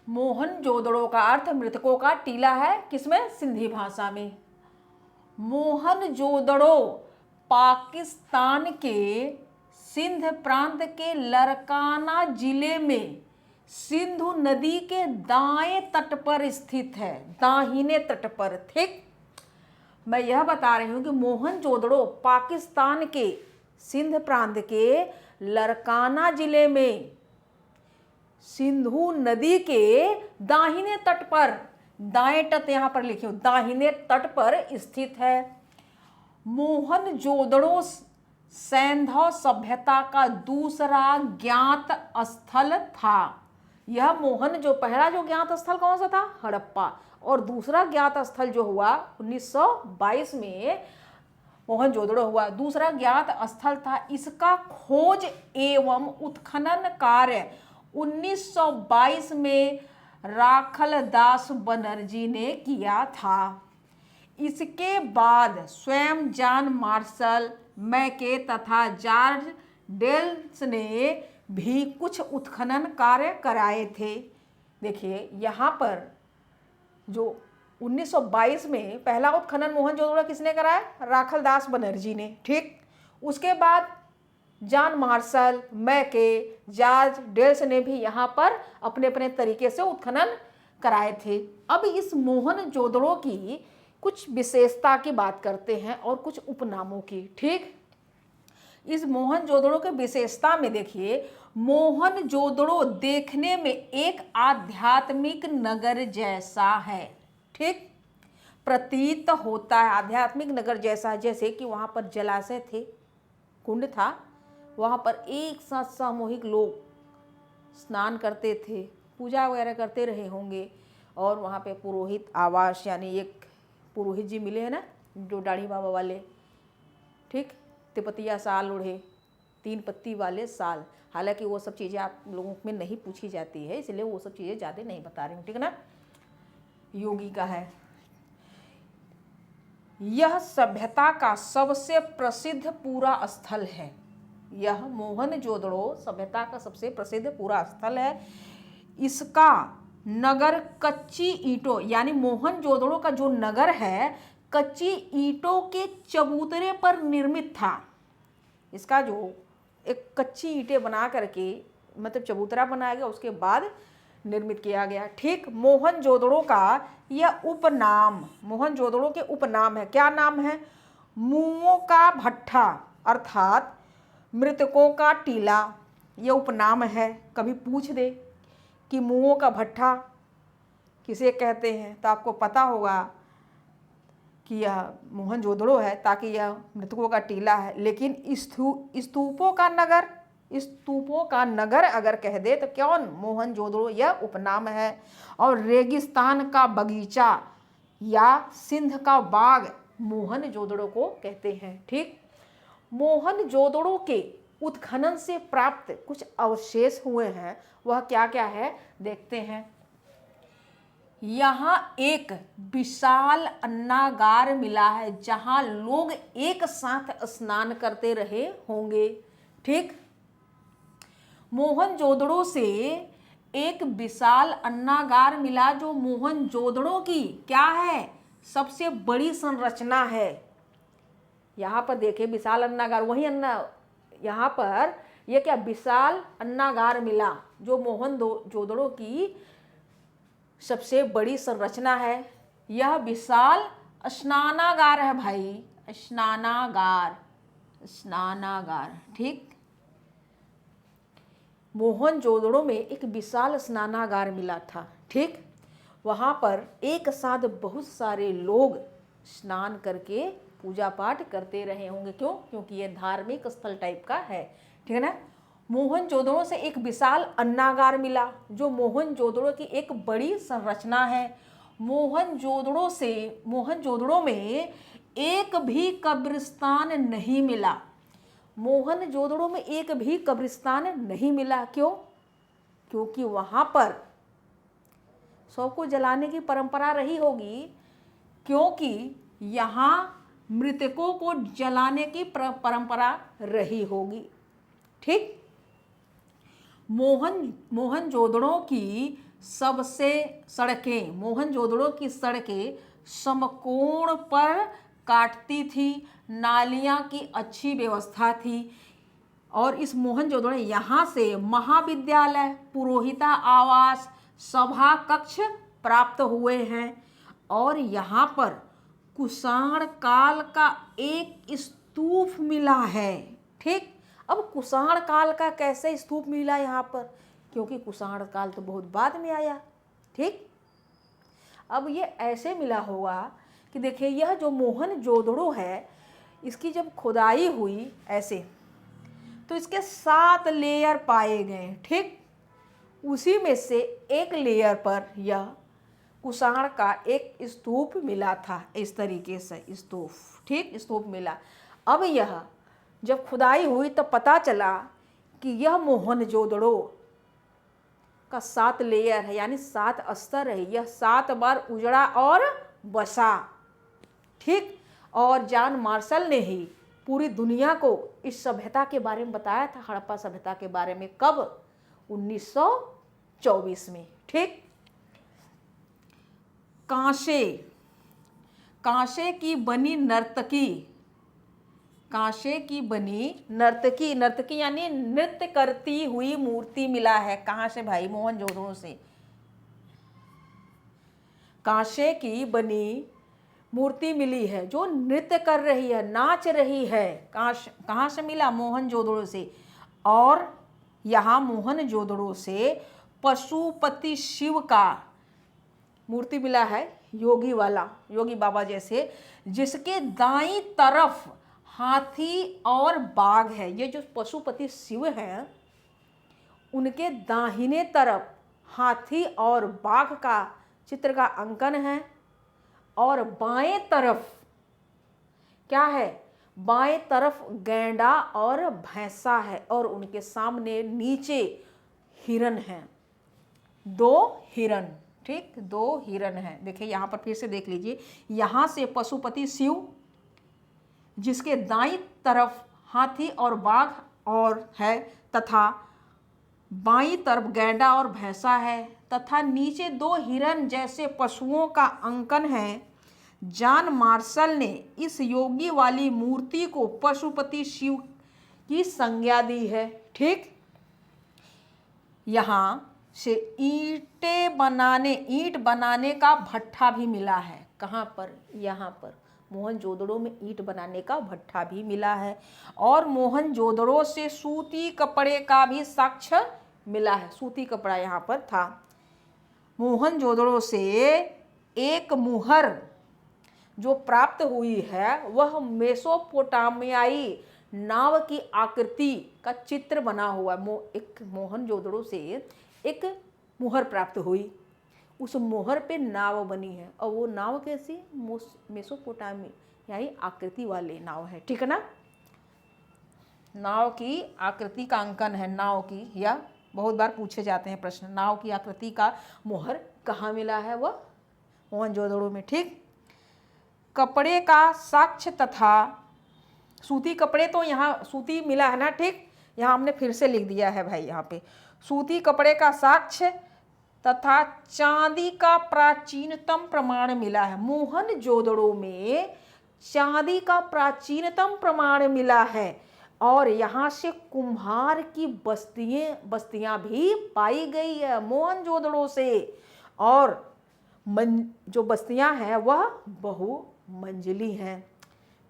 मोहनजोदड़ो का अर्थ मृतकों का टीला है। किसमें? सिंधी भाषा में। मोहनजोदड़ो पाकिस्तान के सिंध प्रांत के लरकाना जिले में सिंधु नदी के दाएं तट पर स्थित है, दाहिने तट पर। ठीक। मैं यह बता रही हूँ कि मोहनजोदड़ो पाकिस्तान के सिंध प्रांत के लरकाना जिले में सिंधु नदी के दाहिने तट पर, दाएं तट यहाँ पर लिखी हूँ, दाहिने तट पर स्थित है। मोहनजोदड़ो सैंधव सभ्यता का दूसरा ज्ञात स्थल था। यह जो पहला जो ज्ञात स्थल कौन सा था? हड़प्पा। और दूसरा ज्ञात स्थल जो हुआ 1922 में मोहनजोदड़ो हुआ। दूसरा ज्ञात स्थल था। इसका खोज एवं उत्खनन कार्य 1922 में राखलदास बनर्जी ने किया था। इसके बाद स्वयं जॉन मार्शल, मैके तथा जॉर्ज डेल्स ने भी कुछ उत्खनन कार्य कराए थे। देखिए यहाँ पर जो 1922 में पहला उत्खनन मोहनजोदड़ो किसने कराया? राखलदास बनर्जी ने। ठीक। उसके बाद जॉन मार्शल, मैके, जॉर्ज डेल्स ने भी यहाँ पर अपने अपने तरीके से उत्खनन कराए थे। अब इस मोहनजोदड़ो की कुछ विशेषता की बात करते हैं और कुछ उपनामों की। ठीक। इस मोहनजोदड़ो के विशेषता में देखिए, मोहनजोदड़ो देखने में एक आध्यात्मिक नगर जैसा है। ठीक। प्रतीत होता है आध्यात्मिक नगर जैसा, जैसे कि वहाँ पर जलाशय थे, कुंड था, वहाँ पर एक साथ सामूहिक लोग स्नान करते थे, पूजा वगैरह करते रहे होंगे। और वहाँ पे पुरोहित आवास यानी एक पुरोहित जी मिले हैं ना, जो दाढ़ी बाबा वाले, ठीक, तिपतिया साल ओढ़े, 3 पत्ती वाले साल। हालांकि वो सब चीज़ें आप लोगों में नहीं पूछी जाती है, इसलिए वो सब चीज़ें ज़्यादा नहीं बता रही हूँ, ठीक है ना। योगी का है, यह सभ्यता का सबसे प्रसिद्ध पूरा स्थल है। यह मोहनजोदड़ो सभ्यता का सबसे प्रसिद्ध पूरा स्थल है। इसका नगर कच्ची ईंटों, यानी मोहनजोदड़ो का जो नगर है कच्ची ईंटों के चबूतरे पर निर्मित था। इसका जो एक कच्ची ईंटें बना करके मतलब चबूतरा बनाया गया, उसके बाद निर्मित किया गया, ठीक। मोहनजोदड़ो का यह उपनाम, मोहनजोदड़ो के उपनाम है, क्या नाम है? मुओं का भट्ठा अर्थात मृतकों का टीला, यह उपनाम है। कभी पूछ दे कि मुओं का भट्ठा किसे कहते हैं तो आपको पता होगा कि यह मोहनजोदड़ो है, ताकि यह मृतकों का टीला है। लेकिन स्तूपों का नगर, स्तूपों का नगर अगर कह दे तो कौन? मोहनजोदड़ो, यह उपनाम है। और रेगिस्तान का बगीचा या सिंध का बाग मोहनजोदड़ो को कहते हैं, ठीक। मोहनजोदड़ो के उत्खनन से प्राप्त कुछ अवशेष हुए हैं, वह क्या क्या है देखते हैं। यहाँ एक विशाल अन्नागार मिला है जहां लोग एक साथ स्नान करते रहे होंगे, ठीक। मोहनजोदड़ो से एक विशाल अन्नागार मिला जो मोहनजोदड़ो की क्या है? सबसे बड़ी संरचना है। यहाँ पर देखिए विशाल अन्नागार, वही अन्ना, यहाँ पर यह क्या विशाल अन्नागार मिला जो मोहनजोदड़ो की सबसे बड़ी संरचना है। यह विशाल स्नानागार है भाई, स्नानागार, स्नानागार, ठीक। मोहनजोदड़ो में एक विशाल स्नानागार मिला था, ठीक। वहाँ पर एक साथ बहुत सारे लोग स्नान करके पूजा पाठ करते रहे होंगे। क्यों? क्योंकि ये धार्मिक स्थल टाइप का है, ठीक है ना। मोहनजोदड़ो से एक विशाल अन्नागार मिला जो मोहनजोदड़ो की एक बड़ी संरचना है। मोहनजोदड़ो में एक भी कब्रिस्तान नहीं मिला। मोहनजोदड़ो में एक भी कब्रिस्तान नहीं मिला। क्यों? क्योंकि वहाँ पर शव को जलाने की परंपरा रही होगी, क्योंकि यहाँ मृतकों को जलाने की परंपरा रही होगी, ठीक। मोहनजोदड़ो की सड़कें समकोण पर काटती थी, नालियां की अच्छी व्यवस्था थी। और इस मोहनजोदड़ो यहाँ से महाविद्यालय, पुरोहिता आवास, सभा कक्ष प्राप्त हुए हैं। और यहाँ पर कुषाण काल का एक स्तूप मिला है, ठीक। अब कुषाण काल का कैसे स्तूप मिला यहाँ पर? क्योंकि कुषाण काल तो बहुत बाद में आया, ठीक। अब ये ऐसे मिला होगा कि देखिए यह जो मोहनजोदड़ो है, इसकी जब खुदाई हुई ऐसे, तो इसके 7 लेयर पाए गए, ठीक। उसी में से एक लेयर पर यह कुषाण का एक स्तूप मिला था, इस तरीके से स्तूप, ठीक, स्तूप मिला। अब यह जब खुदाई हुई तो पता चला कि यह मोहनजोदड़ो का 7 लेयर है, यानी 7 स्तर है। यह 7 बार उजड़ा और बसा, ठीक। और जॉन मार्शल ने ही पूरी दुनिया को इस सभ्यता के बारे में बताया था, हड़प्पा सभ्यता के बारे में। कब? 1924 में, ठीक। कांसे की बनी नर्तकी यानी नृत्य करती हुई मूर्ति मिला है। कहाँ से भाई? मोहनजोदड़ो से। कांसे की बनी मूर्ति मिली है जो नृत्य कर रही है, नाच रही है। कहाँ से मिला? मोहनजोदड़ो से। और यहाँ मोहनजोदड़ो से पशुपति शिव का मूर्ति मिला है, योगी वाला, योगी बाबा जैसे, जिसके दाईं तरफ हाथी और बाघ है। ये जो पशुपति शिव हैं, उनके दाहिने तरफ हाथी और बाघ का चित्र का अंकन है, और बाएं तरफ क्या है, बाएं तरफ गैंडा और भैंसा है और उनके सामने नीचे हिरन है, 2 हिरन। ठीक, 2 हिरन हैं। देखिए यहाँ पर फिर से देख लीजिए, यहाँ से पशुपति शिव, जिसके दाईं तरफ हाथी और बाघ और है, तथा बाईं तरफ गैंडा और भैंसा है, तथा नीचे 2 हिरन जैसे पशुओं का अंकन है। जॉन मार्शल ने इस योगी वाली मूर्ति को पशुपति शिव की संज्ञा दी है। ठीक, यहाँ से ईंट बनाने का भट्ठा भी मिला है। कहाँ पर, यहाँ पर मोहनजोदड़ो में ईंट बनाने का भट्ठा भी मिला है। और मोहनजोदड़ो से सूती कपड़े का भी साक्ष्य मिला है। सूती कपड़ा यहाँ पर था। मोहनजोदड़ो से एक मुहर जो प्राप्त हुई है वह मेसोपोटामियाई नाव की आकृति का चित्र बना हुआ एक मोहनजोदड़ो से एक मुहर प्राप्त हुई। उस मुहर पे नाव बनी है और वो नाव कैसी, मेसोपोटामियाई आकृति वाली नाव है। ठीक है ना, नाव की आकृति का अंकन है, नाव की, या बहुत बार पूछे जाते हैं प्रश्न, नाव की आकृति का मुहर कहाँ मिला है, वह मोहनजोदड़ो में। ठीक, कपड़े का साक्ष्य तथा सूती कपड़े, तो यहाँ सूती मिला है ना। ठीक, यहाँ हमने फिर से लिख दिया है भाई, यहाँ पे सूती कपड़े का साक्ष्य तथा चांदी का प्राचीनतम प्रमाण मिला है। मोहनजोदड़ो में चांदी का प्राचीनतम प्रमाण मिला है और यहाँ से कुम्हार की बस्तियां भी पाई गई है मोहनजोदड़ो से। और जो बस्तियां हैं वह बहुमंजिली हैं।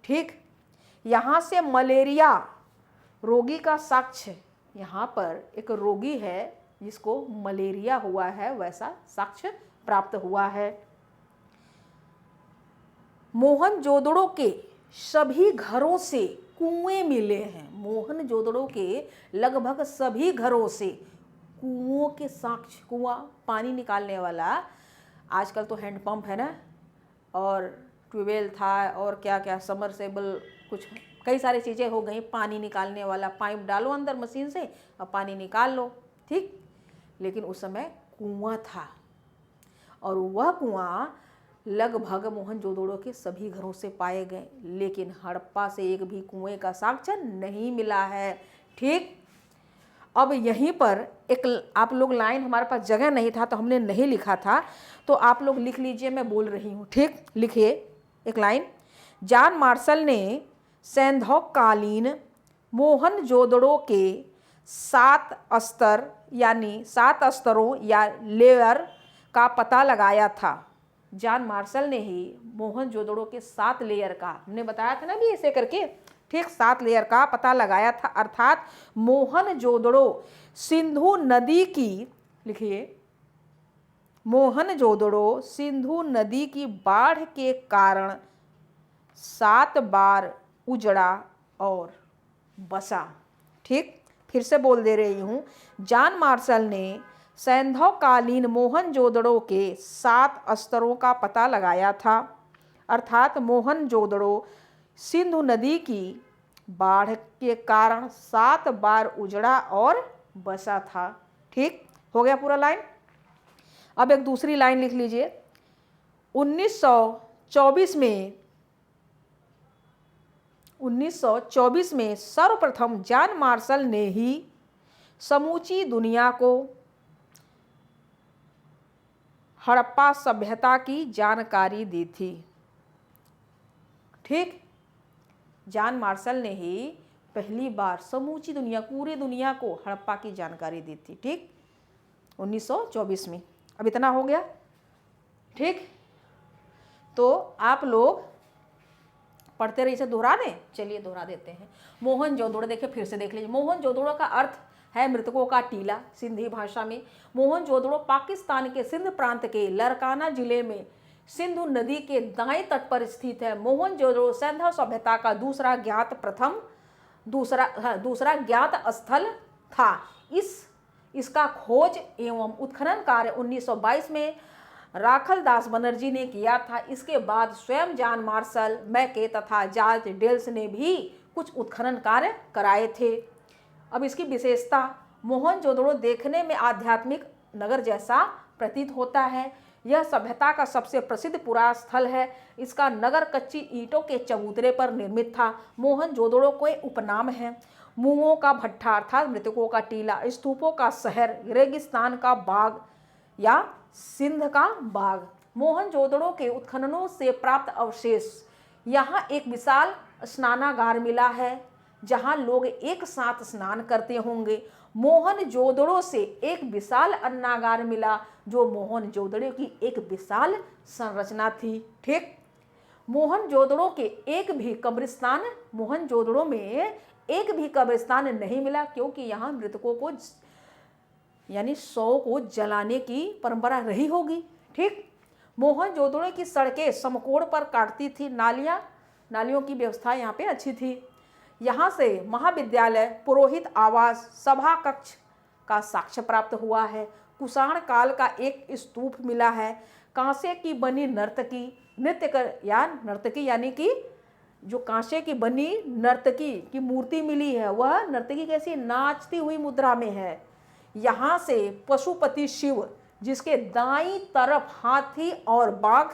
ठीक, यहाँ से मलेरिया रोगी का साक्ष्य, यहाँ पर एक रोगी है जिसको मलेरिया हुआ है, वैसा साक्ष्य प्राप्त हुआ है। मोहनजोदड़ो के सभी घरों से कुएं मिले हैं। मोहनजोदड़ो के लगभग सभी घरों से कुओं के साक्ष्य, कुआं पानी निकालने वाला, आजकल तो हैंडपंप है ना, और ट्यूबवेल था, और क्या क्या समरसेबल, कुछ कई सारी चीज़ें हो गई। पानी निकालने वाला, पाइप डालो अंदर मशीन से और पानी निकाल लो। ठीक, लेकिन उस समय कुआं था और वह कुआं लगभग मोहनजोदड़ो के सभी घरों से पाए गए, लेकिन हड़प्पा से एक भी कुएं का साक्ष्य नहीं मिला है। ठीक, अब यहीं पर एक आप लोग लाइन, हमारे पास जगह नहीं था तो हमने नहीं लिखा था, तो आप लोग लिख लीजिए, मैं बोल रही हूँ। ठीक, लिखिए एक लाइन। जॉन मार्शल ने सैंधव-कालीन मोहनजोदड़ो के 7 स्तर यानी 7 स्तरों या लेयर का पता लगाया था। जॉन मार्शल ने ही मोहनजोदड़ो के 7 लेयर का, हमने बताया था ना भी ऐसे करके, ठीक, 7 लेयर का पता लगाया था। अर्थात मोहनजोदड़ो सिंधु नदी की, लिखिए, मोहनजोदड़ो सिंधु नदी की बाढ़ के कारण 7 बार उजड़ा और बसा। ठीक, फिर से बोल दे रही हूँ। जॉन मार्शल ने सैंधव-कालीन मोहनजोदड़ो के 7 स्तरों का पता लगाया था। अर्थात मोहनजोदड़ो सिंधु नदी की बाढ़ के कारण 7 बार उजड़ा और बसा था। ठीक, हो गया पूरा लाइन। अब एक दूसरी लाइन लिख लीजिए। 1924 में सर्वप्रथम जॉन मार्शल ने ही समूची दुनिया को हड़प्पा सभ्यता की जानकारी दी थी। ठीक, जॉन मार्शल ने ही पहली बार समूची दुनिया, पूरी दुनिया को हड़प्पा की जानकारी दी थी। ठीक, 1924 में। अब इतना हो गया। ठीक, तो आप लोग पढ़ते रहिए, इसे दोहरा दें। चलिए दोहरा देते हैं। मोहनजोदड़ो, देखिए फिर से देख लीजिए। मोहनजोदड़ो का अर्थ है मृतकों का टीला सिंधी भाषा में। मोहनजोदड़ो पाकिस्तान के सिंध प्रांत के लरकाना जिले में सिंधु नदी के दाएं तट पर स्थित है। मोहनजोदड़ो सैंधव सभ्यता का दूसरा ज्ञात स्थल था। इसका खोज एवं उत्खनन कार्य 1922 में राखल दास बनर्जी ने किया था। इसके बाद स्वयं जॉन मार्शल, मैके तथा जॉर्ज डेल्स ने भी कुछ उत्खनन कार्य कराए थे। अब इसकी विशेषता, मोहनजोदड़ो देखने में आध्यात्मिक नगर जैसा प्रतीत होता है। यह सभ्यता का सबसे प्रसिद्ध पुरातन स्थल है। इसका नगर कच्ची ईंटों के चबूतरे पर निर्मित था। मोहनजोदड़ो के उपनाम है मुओं का भट्ठा अर्थात मृतकों का टीला, स्तूपों का शहर, रेगिस्तान का बाग या सिंध का बाग। मोहनजोदड़ो के उत्खननों से प्राप्त अवशेष, यहाँ एक विशाल स्नानागार मिला है जहाँ लोग एक साथ स्नान करते होंगे। मोहनजोदड़ो से एक विशाल अन्नागार मिला जो मोहनजोदड़ो की एक विशाल संरचना थी। ठीक, मोहनजोदड़ो के मोहनजोदड़ो में एक भी कब्रिस्तान नहीं मिला, क्योंकि यहाँ मृतकों को यानी शव को जलाने की परंपरा रही होगी। ठीक, मोहनजोदड़ो की सड़कें समकोण पर काटती थी। नालियों की व्यवस्था यहाँ पे अच्छी थी। यहाँ से महाविद्यालय, पुरोहित आवास, सभा कक्ष का साक्ष्य प्राप्त हुआ है। कुषाण काल का एक स्तूप मिला है। कांसे की बनी नर्तकी यानी कि जो कांसे की बनी नर्तकी की मूर्ति मिली है, वह नर्तकी कैसी नाचती हुई मुद्रा में है। यहाँ से पशुपति शिव, जिसके दाईं तरफ हाथी और बाघ,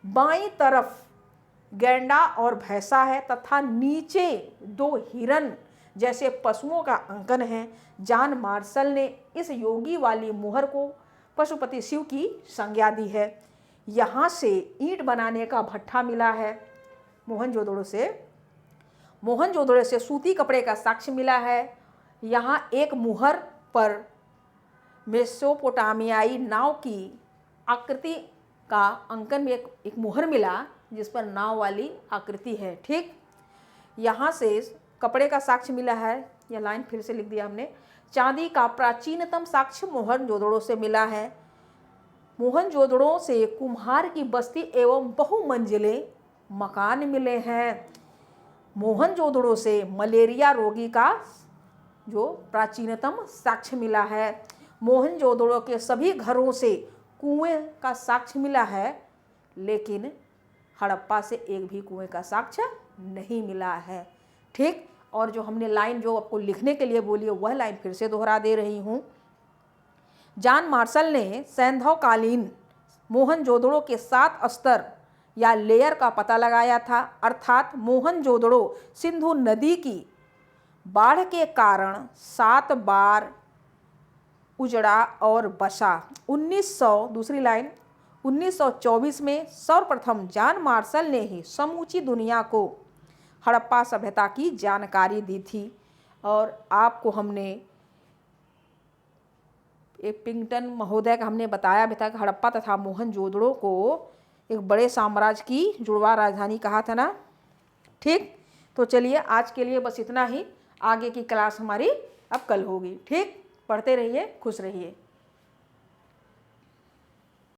बाईं तरफ गैंडा और भैंसा है तथा नीचे 2 हिरन जैसे पशुओं का अंकन है। जॉन मार्शल ने इस योगी वाली मुहर को पशुपति शिव की संज्ञा दी है। यहाँ से ईंट बनाने का भट्ठा मिला है। मोहनजोदड़ो से सूती कपड़े का साक्ष्य मिला है। यहाँ एक मुहर पर मेसोपोटामियाई नाव की आकृति का अंकन में एक मुहर मिला जिस पर नाव वाली आकृति है। ठीक, यहाँ से कपड़े का साक्ष्य मिला है। यह लाइन फिर से लिख दिया हमने। चांदी का प्राचीनतम साक्ष्य मोहनजोदड़ो से मिला है। मोहनजोदड़ो से कुम्हार की बस्ती एवं बहुमंजिले मकान मिले हैं। मोहनजोदड़ो से मलेरिया रोगी का जो प्राचीनतम साक्ष्य मिला है। मोहनजोदड़ो के सभी घरों से कुएं का साक्ष्य मिला है, लेकिन हड़प्पा से एक भी कुएं का साक्ष्य नहीं मिला है। ठीक, और जो हमने लाइन जो आपको लिखने के लिए बोली है वह लाइन फिर से दोहरा दे रही हूँ। जॉन मार्शल ने सैंधवकालीन मोहनजोदड़ो के 7 स्तर या लेयर का पता लगाया था, अर्थात मोहनजोदड़ो सिंधु नदी की बाढ़ के कारण 7 बार उजड़ा और बसा। 1924 में सर्वप्रथम जॉन मार्शल ने ही समूची दुनिया को हड़प्पा सभ्यता की जानकारी दी थी। और आपको हमने एक पिंगटन महोदय का हमने बताया भी था कि हड़प्पा तथा मोहनजोदड़ो को एक बड़े साम्राज्य की जुड़वा राजधानी कहा था ना। ठीक, तो चलिए आज के लिए बस इतना ही। आगे की क्लास हमारी अब कल होगी। ठीक, पढ़ते रहिए, खुश रहिए।